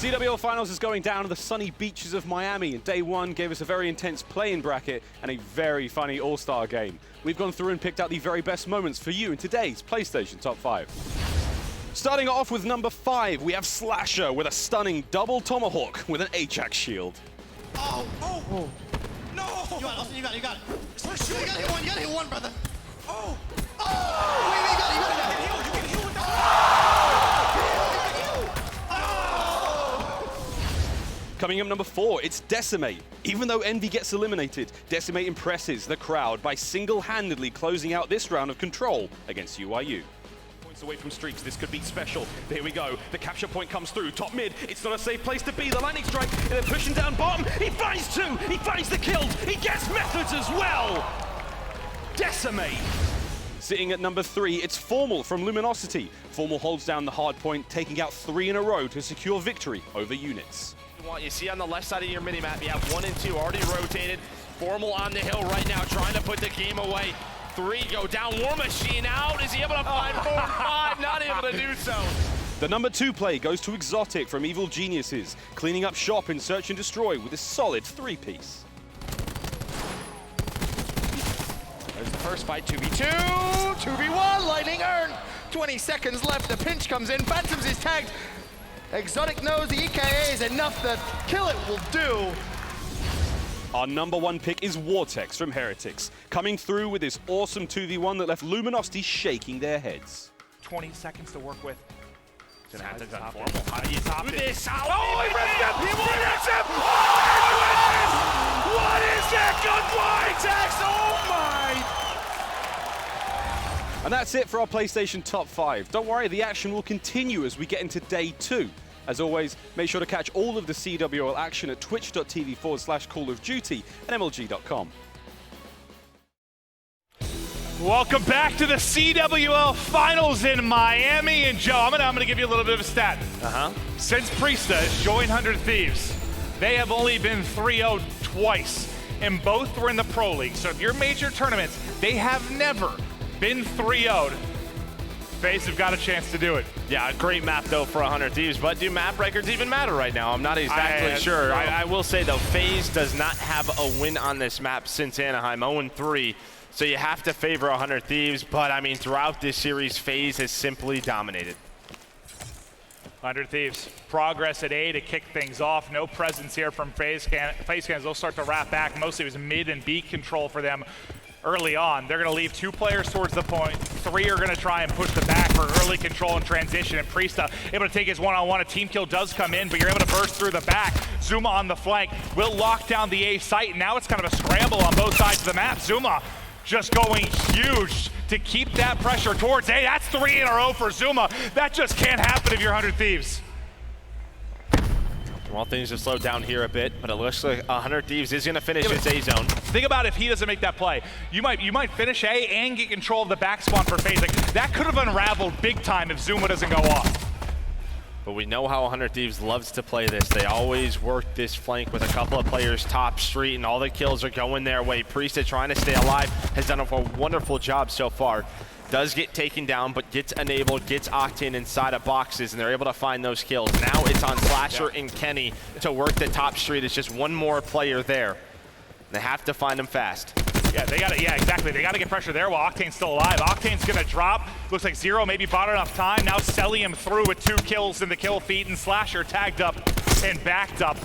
Speaker 10: CWL Finals is going down to the sunny beaches of Miami, and day one gave us a very intense play-in bracket and a very funny all-star game. We've gone through and picked out the very best moments for you in today's PlayStation Top 5. Starting off with number 5, we have Slasher with a stunning double tomahawk with an HX shield.
Speaker 6: Oh! No! You got it, you got it. You gotta hit one, brother. Oh! Wait, you got it. You can heal with that.
Speaker 10: Coming up number 4, it's Decimate. Even though Envy gets eliminated, Decimate impresses the crowd by single-handedly closing out this round of Control against UIU. Points away from streaks, this could be special. Here we go, the capture point comes through, top mid, it's not a safe place to be, the lightning strike, and they're pushing down bottom, he finds 2, he finds the kills, he gets methods as well! Decimate! Sitting at number 3, it's Formal from Luminosity. Formal holds down the hard point, taking out 3 in a row to secure victory over units.
Speaker 2: You see on the left side of your minimap, you have 1 and 2 already rotated. Formal on the hill right now, trying to put the game away. 3 go down, War Machine out. Is he able to find 4 and 5? Not able to do so.
Speaker 10: The number 2 play goes to Exotic from Evil Geniuses, cleaning up shop in Search and Destroy with a solid 3-piece.
Speaker 11: There's the first fight, 2v2, 2v1, lightning earned. 20 seconds left, the pinch comes in, Phantoms is tagged. Exotic knows the EKA is enough that kill it will do.
Speaker 10: Our number 1 pick is Vortex from Heretics, coming through with this awesome 2v1 that left Luminosity shaking their heads.
Speaker 1: 20 seconds to work with.
Speaker 2: Gonna have to go Formal. How do you top this?
Speaker 1: Oh, he ripped him! He ripped him! Oh, what is that? Good Vortex! Oh my!
Speaker 10: And that's it for our PlayStation Top 5. Don't worry, the action will continue as we get into day 2. As always, make sure to catch all of the CWL action at twitch.tv/Call of Duty and MLG.com.
Speaker 1: Welcome back to the CWL Finals in Miami. And Joe, I'm gonna give you a little bit of a stat. Since Priesta has joined 100 Thieves, they have only been 3-0 twice, and both were in the Pro League. So if your major tournaments, they have never been 3-0'd. Faze have got a chance to do it.
Speaker 2: Yeah, a great map though for 100 Thieves, but do map records even matter right now? I'm not exactly sure. I will say though, Faze does not have a win on this map since Anaheim, 0-3. So you have to favor 100 Thieves, but I mean, throughout this series, Faze has simply dominated.
Speaker 1: 100 Thieves, progress at A to kick things off. No presence here from Faze Cans. They'll start to wrap back. Mostly it was mid and B control for them early on. They're going to leave 2 players towards the point. 3 are going to try and push the back for early control and transition. And Priesta able to take his one-on-one. A team kill does come in, but you're able to burst through the back. Zuma on the flank will lock down the A site. And now it's kind of a scramble on both sides of the map. Zuma just going huge to keep that pressure towards A. That's 3 in a row for Zuma. That just can't happen if you're 100 Thieves.
Speaker 2: Well, things have slowed down here a bit, but it looks like 100 Thieves is going to finish its A zone.
Speaker 1: Think about if he doesn't make that play. You might finish A and get control of the back spawn for Faze. Like, that could have unraveled big time if Zuma doesn't go off.
Speaker 2: But we know how 100 Thieves loves to play this. They always work this flank with a couple of players top street, and all the kills are going their way. Priesta trying to stay alive has done a wonderful job so far. Does get taken down, but gets enabled, gets Octane inside of boxes, and they're able to find those kills. Now it's on Slasher and Kenny to work the top street. It's just one more player there. They have to find him fast.
Speaker 1: Yeah, exactly. They got to get pressure there while Octane's still alive. Octane's going to drop. Looks like Zero maybe bought enough time. Now selling him through with 2 kills in the kill feed, and Slasher tagged up and backed up.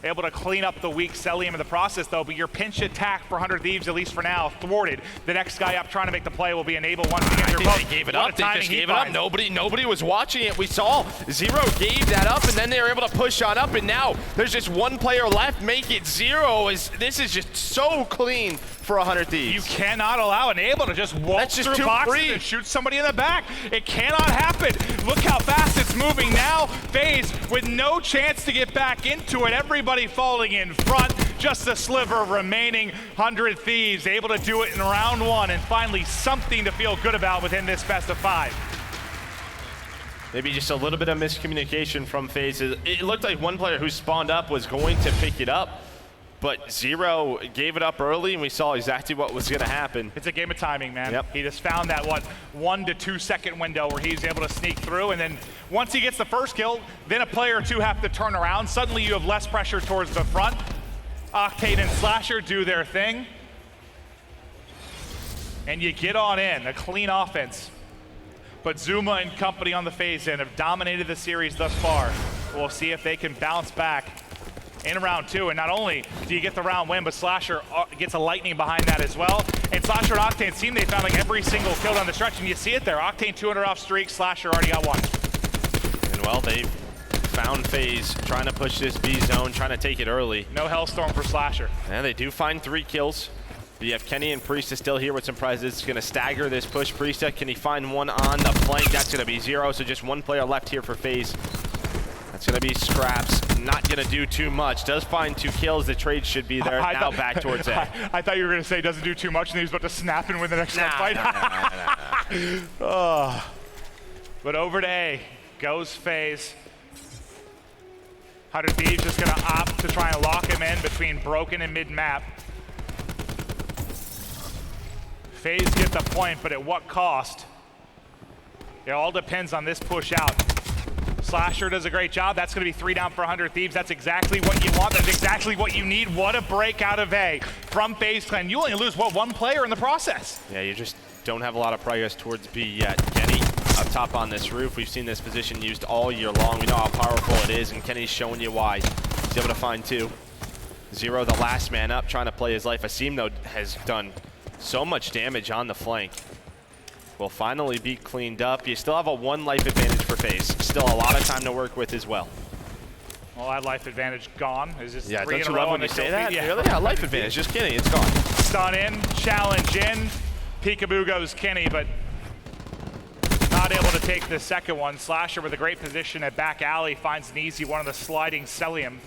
Speaker 1: Able to clean up the weak Celium in the process, though, but your pinch attack for 100 Thieves, at least for now, thwarted. The next guy up trying to make the play will be enabled once again.
Speaker 2: I think they gave it up. They just gave it up. Nobody was watching it. We saw Zero gave that up, and then they were able to push on up, and now there's just 1 player left. Make it 0. This is just so clean for 100 Thieves.
Speaker 1: You cannot allow an able to just walk through boxes and shoot somebody in the back. It cannot happen. Look how fast it's moving now. Faze with no chance to get back into it. Everybody falling in front. Just a sliver remaining. 100 Thieves able to do it in round 1, and finally something to feel good about within this best of 5.
Speaker 2: Maybe just a little bit of miscommunication from Faze. It looked like one player who spawned up was going to pick it up. But Zero gave it up early, and we saw exactly what was going to happen.
Speaker 1: It's a game of timing, man.
Speaker 2: Yep.
Speaker 1: He just found that, 1 to 2 second window where he's able to sneak through, and then once he gets the first kill, then a player or two have to turn around. Suddenly you have less pressure towards the front. Octane and Slasher do their thing. And you get on in, a clean offense. But Zuma and company on the phase end have dominated the series thus far. We'll see if they can bounce back in round 2, and not only do you get the round win, but Slasher gets a lightning behind that as well. And Slasher and Octane seem they found like every single kill down the stretch, and you see it there. Octane 200 off streak, Slasher already got 1.
Speaker 2: And well, they've found Faze trying to push this B zone, trying to take it early.
Speaker 1: No Hellstorm for Slasher.
Speaker 2: And they do find 3 kills. But you have Kenny and Priesta still here with some prizes. It's going to stagger this push. Priesta, can he find one on the flank? That's going to be 0, so just 1 player left here for Faze. That's going to be Scraps. Not going to do too much. Does find 2 kills. The trade should be there. Now back towards A.
Speaker 1: I thought you were going to say doesn't do too much, and he was about to snap and win the next fight. Oh. But over to A goes Faze. 100 Thieves just going to opt to try and lock him in between broken and mid-map. Faze get the point, but at what cost? It all depends on this push out. Slasher does a great job. That's going to be 3 down for 100 Thieves. That's exactly what you want. That's exactly what you need. What a break out of A from FaZe Clan. You only lose, 1 player in the process.
Speaker 2: Yeah, you just don't have a lot of progress towards B yet. Kenny up top on this roof. We've seen this position used all year long. We know how powerful it is, and Kenny's showing you why. He's able to find 2. Zero, the last man up, trying to play his life. Asim, though, has done so much damage on the flank. Will finally be cleaned up. You still have a 1 life advantage for FaZe. Still a lot of time to work with as well.
Speaker 1: Well, that life advantage gone. Is this 3
Speaker 2: don't
Speaker 1: in a
Speaker 2: you
Speaker 1: row
Speaker 2: love when you say that?
Speaker 1: Yeah.
Speaker 2: Really? Yeah, life advantage. Just kidding. It's gone.
Speaker 1: Stun in, challenge in. Peekaboo goes Kenny, but not able to take the second one. Slasher with a great position at back alley finds an easy one of the sliding Celium.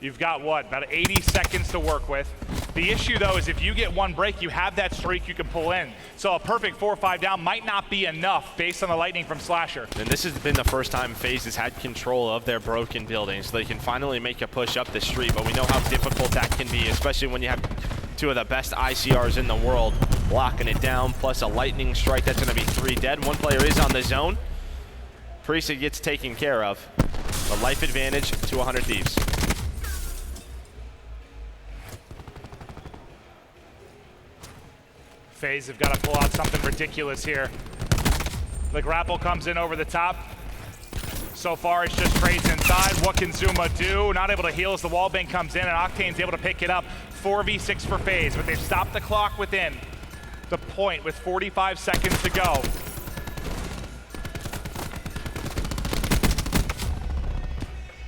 Speaker 1: You've got about 80 seconds to work with. The issue though is if you get 1 break, you have that streak you can pull in. So a perfect 4 or 5 down might not be enough based on the lightning from Slasher.
Speaker 2: And this has been the first time FaZe has had control of their broken buildings, so they can finally make a push up the street, but we know how difficult that can be, especially when you have 2 of the best ICRs in the world locking it down, plus a lightning strike. That's going to be 3 dead. 1 player is on the zone. Priesta gets taken care of. A life advantage to 100 Thieves.
Speaker 1: FaZe have got to pull out something ridiculous here. The grapple comes in over the top. So far, it's just trades inside. What can Zuma do? Not able to heal as the wallbang comes in, and Octane's able to pick it up. 4v6 for FaZe, but they've stopped the clock within the point with 45 seconds to go.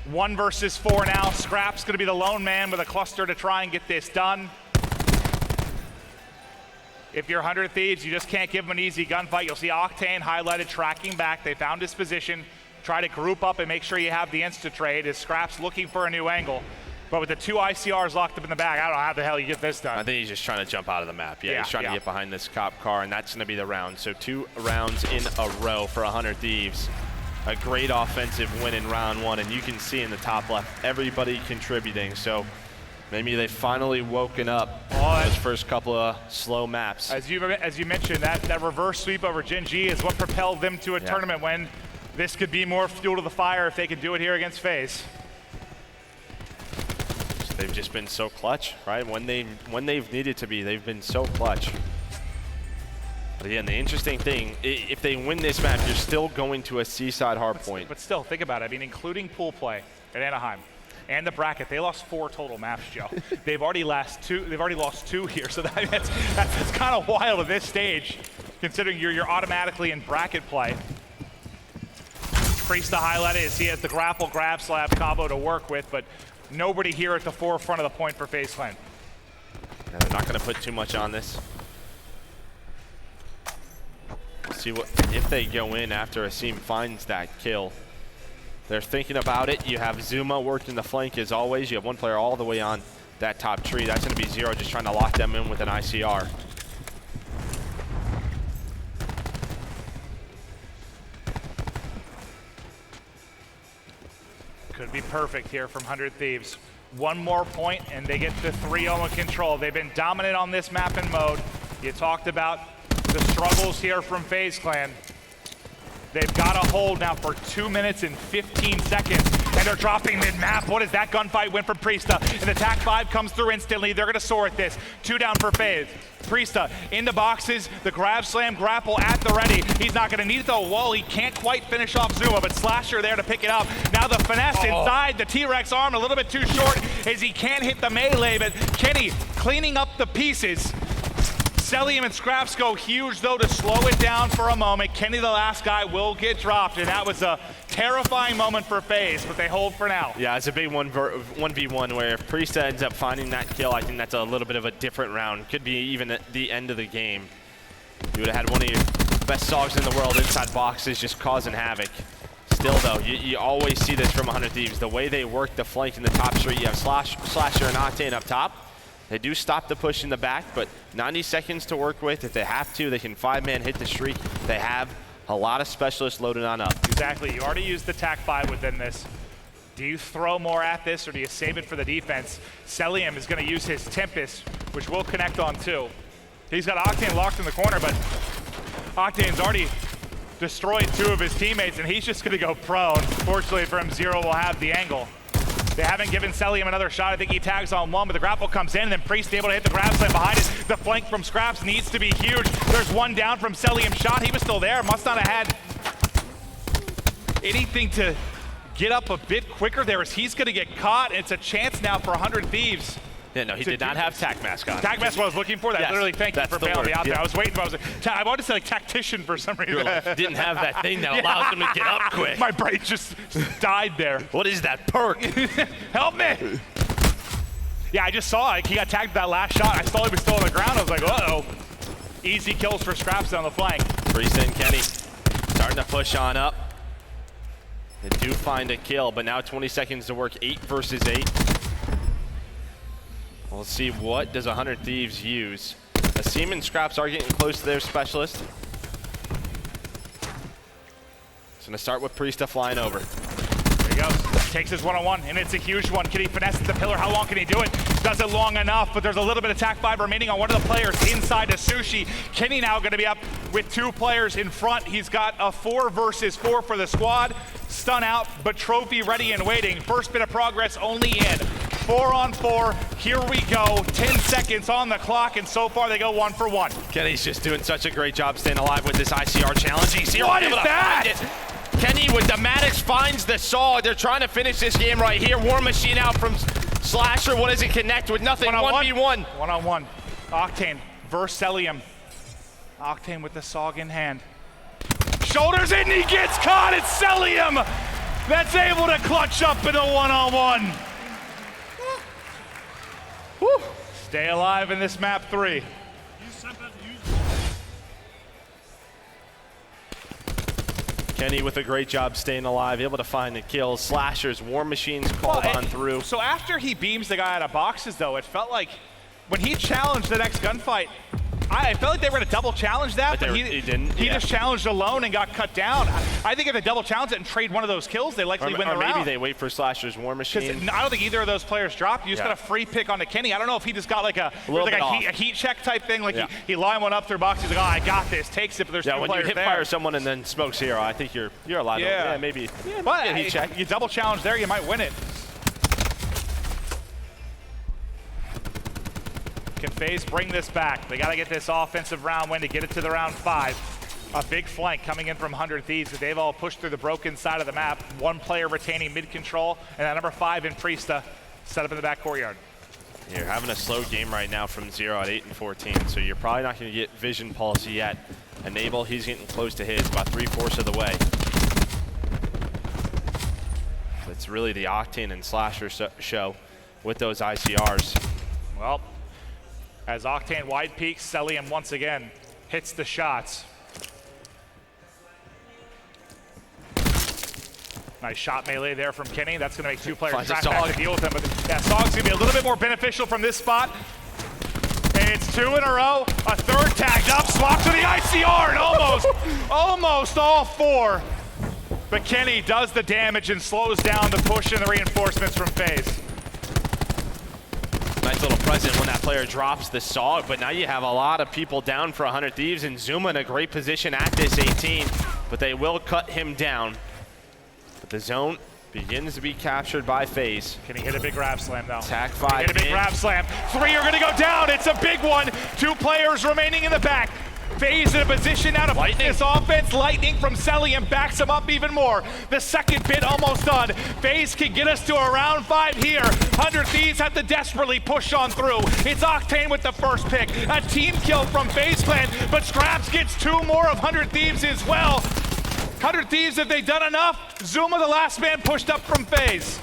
Speaker 1: One versus 4 now. Scrap's going to be the lone man with a cluster to try and get this done. If you're 100 Thieves, you just can't give him an easy gunfight. You'll see Octane highlighted tracking back. They found his position. Try to group up and make sure you have the insta-trade as Scrap's looking for a new angle. But with the 2 ICRs locked up in the back, I don't know how the hell you get this done.
Speaker 2: I think he's just trying to jump out of the map. Yeah, he's trying to get behind this cop car, and that's going to be the round. So 2 rounds in a row for 100 Thieves. A great offensive win in round 1, and you can see in the top left, everybody contributing. So maybe they've finally woken up those first couple of slow maps.
Speaker 1: As you mentioned, that reverse sweep over Genji is what propelled them to a tournament win. This could be more fuel to the fire if they can do it here against FaZe.
Speaker 2: So they've just been so clutch, right? When they've needed to be, they've been so clutch. But again, the interesting thing, if they win this map, you're still going to a seaside hardpoint.
Speaker 1: But still, think about it. I mean, including pool play at Anaheim and the bracket, they lost 4 total maps, Joe. They've already lost 2 here, so that's kind of wild at this stage, considering you're automatically in bracket play. Priesta highlighted as he has the grapple grab slab combo to work with, but nobody here at the forefront of the point for FaZe Clan.
Speaker 2: Yeah, they're not going to put too much on this. See what if they go in after Asim finds that kill. They're thinking about it. You have Zuma working the flank as always. You have 1 player all the way on that top tree. That's going to be Zero just trying to lock them in with an ICR.
Speaker 1: Could be perfect here from 100 Thieves. One more point, and they get the 3-0 in control. They've been dominant on this map and mode. You talked about the struggles here from FaZe Clan. They've got a hold now for 2 minutes and 15 seconds, and they're dropping mid-map. What is that gunfight win from Priesta? And attack 5 comes through instantly. They're gonna soar at this. 2 down for FaZe. Priesta in the boxes, the grab slam grapple at the ready. He's not gonna need it though. Wall, he can't quite finish off Zuma, but Slasher there to pick it up. Now the finesse inside the T-Rex arm, a little bit too short as he can't hit the melee, but Kenny cleaning up the pieces. Cellium and Scraps go huge though to slow it down for a moment. Kenny, the last guy, will get dropped, and that was a terrifying moment for FaZe, but they hold for now.
Speaker 2: Yeah, it's a big 1v1 where if Priesta ends up finding that kill, I think that's a little bit of a different round. Could be even at the end of the game. You would have had one of your best Sogs in the world inside boxes just causing havoc. Still though, you always see this from 100 Thieves. The way they work the flank in the top street, you have Slasher and Octane up top. They do stop the push in the back, but 90 seconds to work with. If they have to, they can 5-man hit the streak. They have a lot of specialists loaded on up.
Speaker 1: Exactly, you already used the TAC 5 within this. Do you throw more at this or do you save it for the defense? Cellium is gonna use his Tempest, which will connect on 2. He's got Octane locked in the corner, but Octane's already destroyed 2 of his teammates and he's just gonna go prone. Fortunately for him, Zero will have the angle. They haven't given Cellium another shot. I think he tags on 1, but the grapple comes in, and then Priest able to hit the grab slam behind it. The flank from Scraps needs to be huge. There's 1 down from Cellium's shot. He was still there. Must not have had anything to get up a bit quicker there as he's going to get caught. It's a chance now for 100 Thieves.
Speaker 2: Yeah, no, he did not have TAC mask on.
Speaker 1: TAC mask what I was looking for. That
Speaker 2: yes,
Speaker 1: literally, thank you for bailing me out there. I was waiting, but I wanted to say like tactician for some reason.
Speaker 2: Like, didn't have that thing that allows him to get up quick.
Speaker 1: My brain just died there.
Speaker 2: What is that perk?
Speaker 1: Help me! Yeah, I just saw it. He got tagged with that last shot. I saw he was still on the ground. I was like, uh-oh. Easy kills for Scraps down the flank.
Speaker 2: Priest and Kenny starting to push on up. They do find a kill, but now 20 seconds to work. 8 versus 8. We'll see what does 100 Thieves use. Asim and Scraps are getting close to their specialist. It's gonna start with Priesta flying over.
Speaker 1: There he goes. Takes his one-on-one, and it's a huge one. Can he finesse the pillar? How long can he do it? Does it long enough, but there's a little bit of TAC 5 remaining on one of the players inside of Sushi. Kenny now gonna be up with 2 players in front. He's got a 4 versus 4 for the squad. Stun out, but trophy ready and waiting. First bit of progress only in. 4 on 4, here we go. 10 seconds on the clock, and so far they go 1 for 1.
Speaker 2: Kenny's just doing such a great job staying alive with this ICR challenge. He's here.
Speaker 1: What is that?
Speaker 2: Kenny with the Maddox finds the saw. They're trying to finish this game right here. War Machine out from Slasher. What does it connect with? Nothing. 1v1.
Speaker 1: 1-on-1. Octane versus Cellium. Octane with the SOG in hand. Shoulders in, he gets caught. It's Cellium that's able to clutch up in a 1-on-1. Woo. Stay alive in this map 3.
Speaker 2: Kenny with a great job staying alive, able to find the kills. Slashers, War Machines called on through.
Speaker 1: So after he beams the guy out of boxes, though, it felt like when he challenged the next gunfight, I felt like they were going to double challenge that, but he didn't. He just challenged alone and got cut down. I think if they double challenge it and trade one of those kills, they likely win the round.
Speaker 2: Or maybe they wait for Slasher's War Machine.
Speaker 1: I don't think either of those players dropped. You just got a free pick onto Kenny. I don't know if he just got like a heat check type thing. Like he lined one up through box. He's like, oh, I got this. Takes it, but there's 2 players there.
Speaker 2: When you hit fire someone and then smokes Hero, I think you're allowed to. Yeah, maybe. Yeah,
Speaker 1: but heat check. You double challenge there, you might win it. Can FaZe bring this back? They got to get this offensive round win to get it to the round 5. A big flank coming in from 100 Thieves, but they've all pushed through the broken side of the map. 1 player retaining mid control, and that number 5 in Priesta set up in the back courtyard.
Speaker 2: You're having a slow game right now from 0 at 8 and 14, so you're probably not going to get vision pulse yet. Enable, he's getting close to his, about 3/4 of the way. It's really the Octane and Slasher show with those ICRs.
Speaker 1: Well, as Octane wide peaks, Cellium once again hits the shots. Nice shot melee there from Kenny. That's gonna make 2 players track back to deal with him. But yeah, Sog's gonna be a little bit more beneficial from this spot. And it's 2 in a row. A 3rd tagged up, swap to the ICR, and almost all 4. But Kenny does the damage and slows down the push and the reinforcements from FaZe.
Speaker 2: That's a little present when that player drops the SOG, but now you have a lot of people down for 100 Thieves, and Zuma in a great position at this 18, but they will cut him down. But the zone begins to be captured by Faze.
Speaker 1: Can he hit a big grab slam, though?
Speaker 2: Attack 5
Speaker 1: hit a big grab slam. 3 are going to go down. It's a big one. 2 players remaining in the back. Faze in a position now to fight this offense. Lightning from Celium backs him up even more. The second bit almost done. Faze can get us to a round 5 here. 100 Thieves have to desperately push on through. It's Octane with the first pick. A team kill from FaZe Clan, but Scraps gets 2 more of 100 Thieves as well. 100 Thieves, have they done enough? Zuma, the last man, pushed up from FaZe.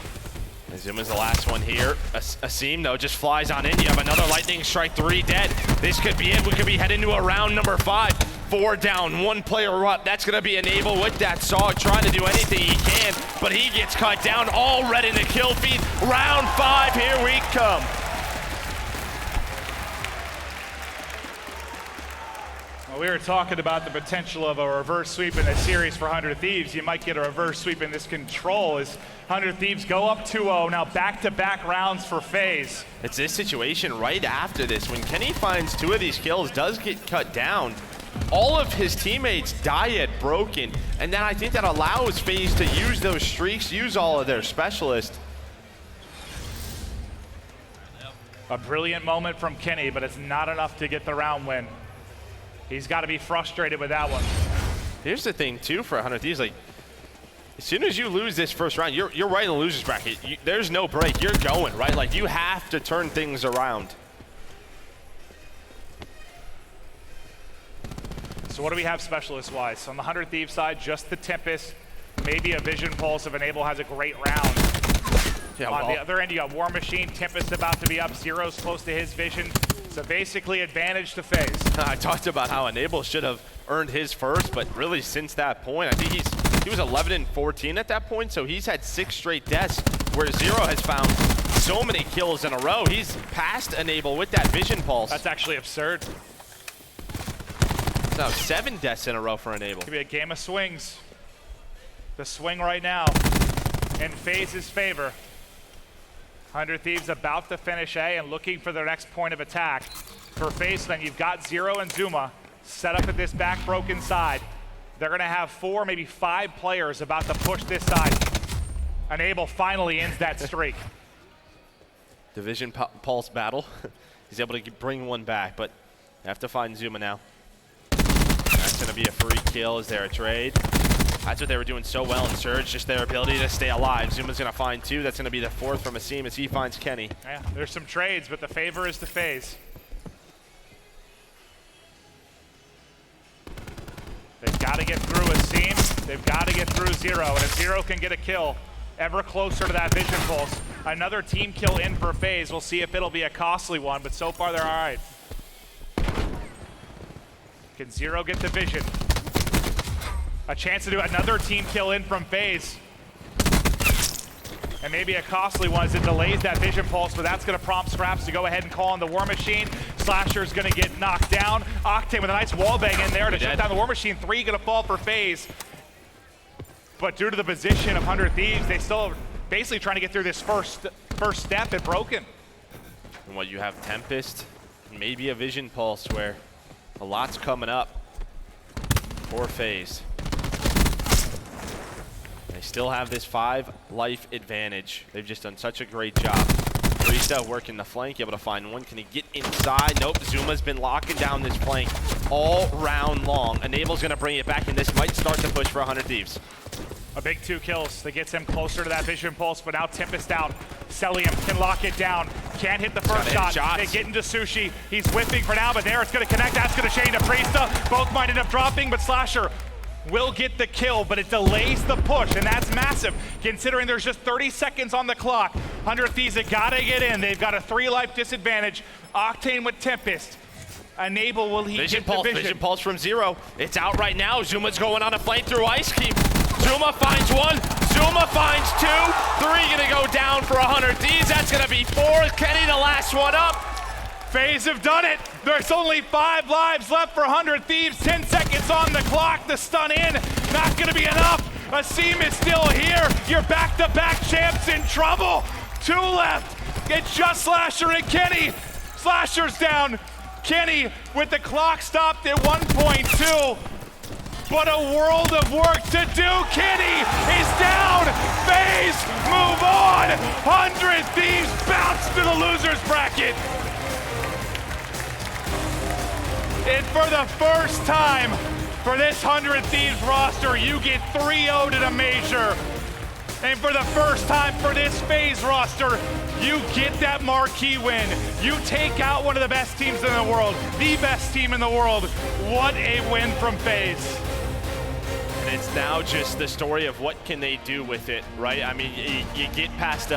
Speaker 2: Zuma's the last one here. Asim, though, just flies on in. You have another lightning strike, 3 dead. This could be it. We could be heading to a round number 5. 4 down, 1 player up. That's going to be Enable with that SOG, trying to do anything he can, but he gets cut down, all red in the kill feed. Round 5, here we come.
Speaker 1: Well, we were talking about the potential of a reverse sweep in a series for 100 Thieves. You might get a reverse sweep in this control as 100 Thieves go up 2-0. Now back-to-back rounds for FaZe.
Speaker 2: It's this situation right after this. When Kenny finds 2 of these kills, does get cut down, all of his teammates die at broken. And then I think that allows FaZe to use those streaks, use all of their specialists.
Speaker 1: A brilliant moment from Kenny, but it's not enough to get the round win. He's got to be frustrated with that one.
Speaker 2: Here's the thing, too, for 100 Thieves. Like, as soon as you lose this first round, you're right in the loser's bracket. There's no break. You're going, right? Like, you have to turn things around.
Speaker 1: So what do we have specialist-wise? On the 100 Thieves side, just the Tempest, maybe a Vision Pulse if Enable has a great round.
Speaker 2: Yeah,
Speaker 1: On the other end, you got War Machine. Tempest about to be up. Zero's close to his vision. So basically advantage to FaZe.
Speaker 2: I talked about how Enable should have earned his first, but really since that point, I think he was 11 and 14 at that point, so he's had 6 straight deaths, where Zero has found so many kills in a row. He's passed Enable with that Vision Pulse.
Speaker 1: That's actually absurd.
Speaker 2: So 7 deaths in a row for Enable.
Speaker 1: Could be a game of swings. The swing right now in FaZe's favor. 100 Thieves about to finish A and looking for their next point of attack. For FaZe, then you've got Zero and Zuma set up at this back broken side. They're gonna have 4, maybe 5 players about to push this side. Enable finally ends that streak.
Speaker 2: Division Pulse battle. He's able to bring one back, but they have to find Zuma now. That's gonna be a free kill. Is there a trade? That's what they were doing so well in Surge, just their ability to stay alive. Zuma's gonna find 2. That's gonna be the 4th from Asim as he finds Kenny.
Speaker 1: Yeah, there's some trades, but the favor is to FaZe. They've got to get through Asim. They've got to get through Zero, and if Zero can get a kill, ever closer to that Vision Pulse. Another team kill in for FaZe. We'll see if it'll be a costly one, but so far they're all right. Can Zero get the Vision? A chance to do another team kill in from FaZe. And maybe a costly one as it delays that Vision Pulse, but that's going to prompt Scraps to go ahead and call on the War Machine. Slasher's going to get knocked down. Octane with a nice wallbang in there to shut down the War Machine. 3 going to fall for FaZe. But due to the position of 100 Thieves, they still are basically trying to get through this first step at broken.
Speaker 2: And what you have Tempest, maybe a Vision Pulse where a lot's coming up for FaZe. They still have this 5 life advantage. They've just done such a great job. Rista working the flank, able to find one. Can he get inside? Nope, Zuma's been locking down this flank all round long. Enable's gonna bring it back, and this might start the push for 100 Thieves.
Speaker 1: A big 2 kills that gets him closer to that Vision Pulse, but now Tempest out. Celium can lock it down. Can't hit the first shot. They get into Sushi. He's whipping for now, but there it's gonna connect. That's gonna chain to Priesta. Both might end up dropping, but Slasher will get the kill, but it delays the push, and that's massive, considering there's just 30 seconds on the clock. 100 Thieves have gotta get in. They've got a 3-life disadvantage. Octane with Tempest. Enable, will he
Speaker 2: Vision
Speaker 1: get the
Speaker 2: Pulse, Vision Pulse from Zero. It's out right now. Zuma's going on a flank through Ice Keep. Zuma finds 1, Zuma finds 2, 3 gonna go down for 100 Thieves. That's gonna be 4. Kenny, the last one up.
Speaker 1: FaZe have done it. There's only 5 lives left for 100 Thieves. 10 seconds on the clock. The stun in, not gonna be enough. Asim is still here. Your back-to-back champs in trouble. 2 left. It's just Slasher and Kenny. Slasher's down. Kenny with the clock stopped at 1.2. But a world of work to do. Kenny is down. Faze, move on. 100 Thieves bounce to the losers bracket. And for the first time for this 100 Thieves roster, you get 3-0 to the major. And for the first time for this Faze roster, you get that marquee win. You take out one of the best teams in the world, the best team in the world. What a win from Faze.
Speaker 2: And it's now just the story of what can they do with it, right? I mean, you get past,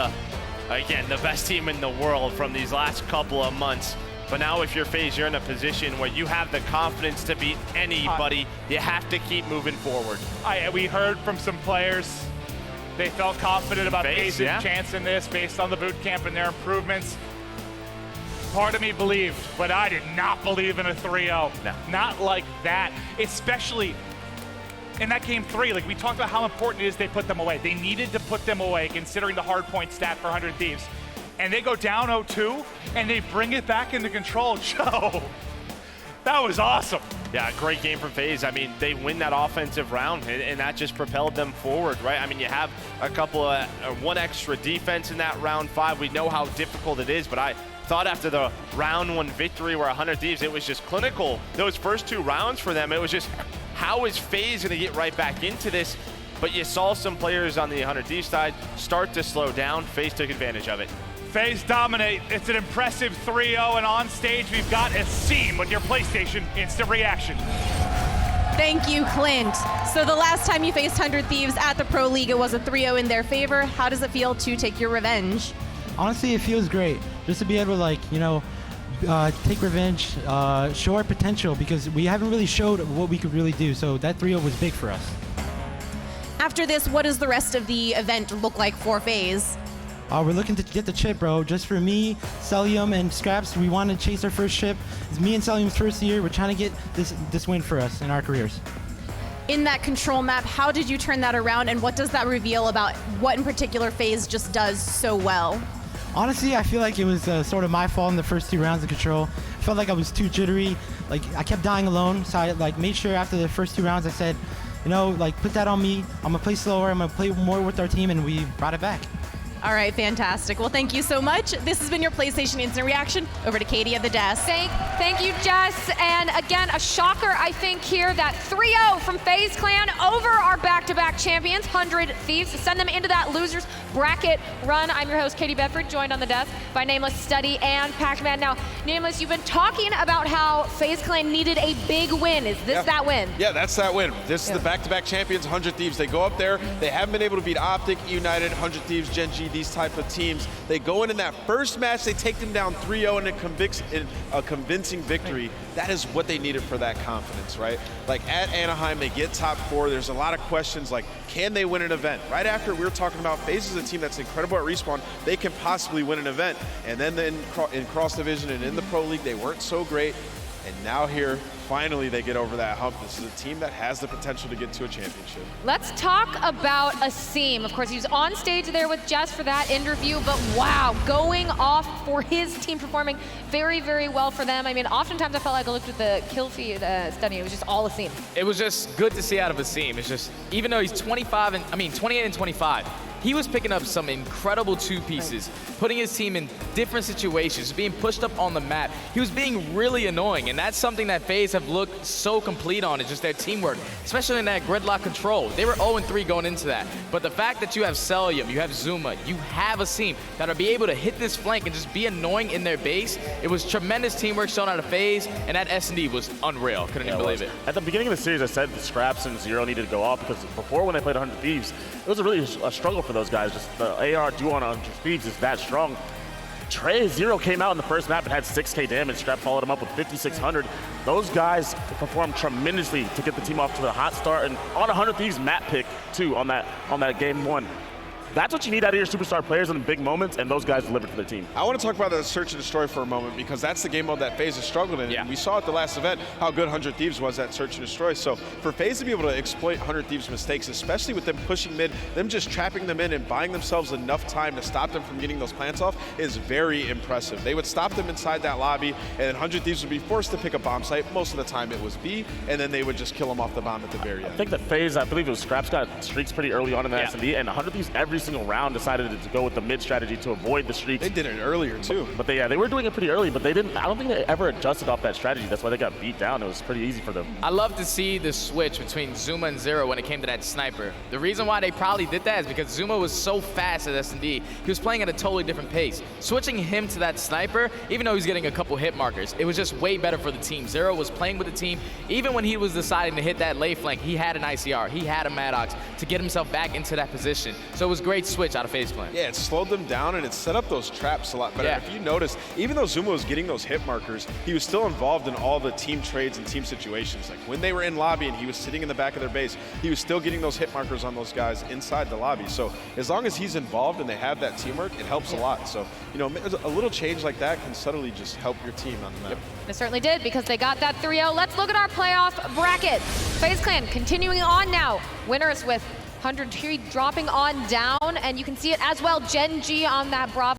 Speaker 2: again, the best team in the world from these last couple of months. But now if you're Faze, you're in a position where you have the confidence to beat anybody. You have to keep moving forward.
Speaker 1: We heard from some players. They felt confident about Faze's
Speaker 2: yeah.
Speaker 1: chance in this based on the boot camp and their improvements. Part of me believed, but I did not believe in a 3-0.
Speaker 2: No.
Speaker 1: Not like that, especially in that game 3. Like we talked about how important it is they put them away. They needed to put them away considering the hardpoint stat for 100 Thieves. And they go down 0-2 and they bring it back into control. Joe, that was awesome.
Speaker 2: Yeah, great game from Faze. I mean, they win that offensive round, and that just propelled them forward, right? I mean, you have a couple of, one extra defense in that round 5. We know how difficult it is, but I thought after the round 1 victory where 100 Thieves, it was just clinical. Those first 2 rounds for them, it was just, how is Faze gonna get right back into this? But you saw some players on the 100 Thieves side start to slow down. Faze took advantage of it.
Speaker 1: Faze dominate. It's an impressive 3-0, and on stage we've got a Seam with your PlayStation Instant Reaction.
Speaker 12: Thank you, Clint. So the last time you faced 100 Thieves at the Pro League, it was a 3-0 in their favor. How does it feel to take your revenge?
Speaker 13: Honestly, it feels great. Just to be able to, like, you know, take revenge, show our potential, because we haven't really showed what we could really do. So that 3-0 was big for us.
Speaker 12: After this, what does the rest of the event look like for Faze?
Speaker 13: We're looking to get the chip, bro. Just for me, Celium, and Scraps, we want to chase our first chip. It's me and Celium's first year. We're trying to get this win for us in our careers.
Speaker 12: In that control map, how did you turn that around, and what does that reveal about what in particular Faze just does so well?
Speaker 13: Honestly, I feel like it was sort of my fault in the first 2 rounds of control. I felt like I was too jittery. Like, I kept dying alone, so I made sure after the first 2 rounds I said, you know, like, put that on me. I'm gonna play slower, I'm gonna play more with our team, and we brought it back.
Speaker 12: All right, fantastic. Well, thank you so much. This has been your PlayStation Instant Reaction. Over to Katie at the desk.
Speaker 14: Thank you, Jess. And again, a shocker, I think, here, that 3-0 from FaZe Clan over our back-to-back champions, 100 Thieves, to send them into that losers bracket run. I'm your host, Katie Bedford, joined on the desk by Nameless, Study, and Pac-Man. Now, Nameless, you've been talking about how FaZe Clan needed a big win. Is this that win?
Speaker 15: Yeah, that's that win. This is the back-to-back champions, 100 Thieves. They go up there. They haven't been able to beat Optic, United, 100 Thieves, Genji, these type of teams. They go in that first match, they take them down 3-0 in a convincing victory. That is what they needed for that confidence, right? Like at Anaheim, they get top 4. There's a lot of questions like, can they win an event? Right after we were talking about FaZe is a team that's incredible at Respawn. They can possibly win an event. And then in Cross Division and in the Pro League, they weren't so great. And now here, finally they get over that hump. This is a team that has the potential to get to a championship.
Speaker 14: Let's talk about Asim. Of course, he was on stage there with Jess for that interview, but wow, going off for his team, performing very, very well for them. I mean, oftentimes I felt like I looked at the kill feed study, it was just all Asim.
Speaker 16: It was just good to see out of Asim. It's just, even though he's 28 and 25, he was picking up some incredible 2 pieces, putting his team in different situations, being pushed up on the map. He was being really annoying, and that's something that FaZe have looked so complete on, is just their teamwork, especially in that gridlock control. They were 0-3 going into that, but the fact that you have Celium, you have Zuma, you have Asim that'll be able to hit this flank and just be annoying in their base, it was tremendous teamwork shown out of FaZe, and that S&D was unreal. Couldn't even believe it.
Speaker 5: At the beginning of the series, I said the Scraps and Zero needed to go off because before when they played 100 Thieves, it was a struggle for those guys. Just the AR duo on 100 Thieves is that strong. Trey Zero came out in the first map and had 6K damage. Scrap followed him up with 5,600. Those guys performed tremendously to get the team off to a hot start, and on 100 Thieves map pick too on that game 1. That's what you need out of your superstar players in the big moments, and those guys delivered for their team.
Speaker 15: I want to talk about the search and destroy for a moment because that's the game mode that FaZe has struggled in. And we saw at the last event how good 100 Thieves was at search and destroy. So for FaZe to be able to exploit 100 Thieves' mistakes, especially with them pushing mid, them just trapping them in and buying themselves enough time to stop them from getting those plants off is very impressive. They would stop them inside that lobby, and then 100 Thieves would be forced to pick a bomb site. Most of the time it was B, and then they would just kill them off the bomb at the very end.
Speaker 5: I think that FaZe, I believe it was Scraps, got streaks pretty early on in the S&D, and 100 Thieves every single round decided to go with the mid strategy to avoid the streaks.
Speaker 15: They did it earlier too.
Speaker 5: But they were doing it pretty early, but they didn't. I don't think they ever adjusted off that strategy. That's why they got beat down. It was pretty easy for them.
Speaker 16: I love to see the switch between Zuma and Zero when it came to that sniper. The reason why they probably did that is because Zuma was so fast at S&D. He was playing at a totally different pace. Switching him to that sniper, even though he's getting a couple hit markers, it was just way better for the team. Zero was playing with the team. Even when he was deciding to hit that lay flank, he had an ICR, he had a Maddox to get himself back into that position. So it was a great switch out of FaZe Clan.
Speaker 15: Yeah, it slowed them down and it set up those traps a lot better.
Speaker 16: Yeah.
Speaker 15: If you notice, even though Zuma was getting those hit markers, he was still involved in all the team trades and team situations. Like when they were in lobby and he was sitting in the back of their base, he was still getting those hit markers on those guys inside the lobby. So as long as he's involved and they have that teamwork, it helps a lot. So, you know, a little change like that can subtly just help your team on the map.
Speaker 14: It certainly did because they got that 3-0. Let's look at our playoff bracket. FaZe Clan continuing on now. Winners with 100 dropping on down, and you can see it as well. Genji on that Bravo.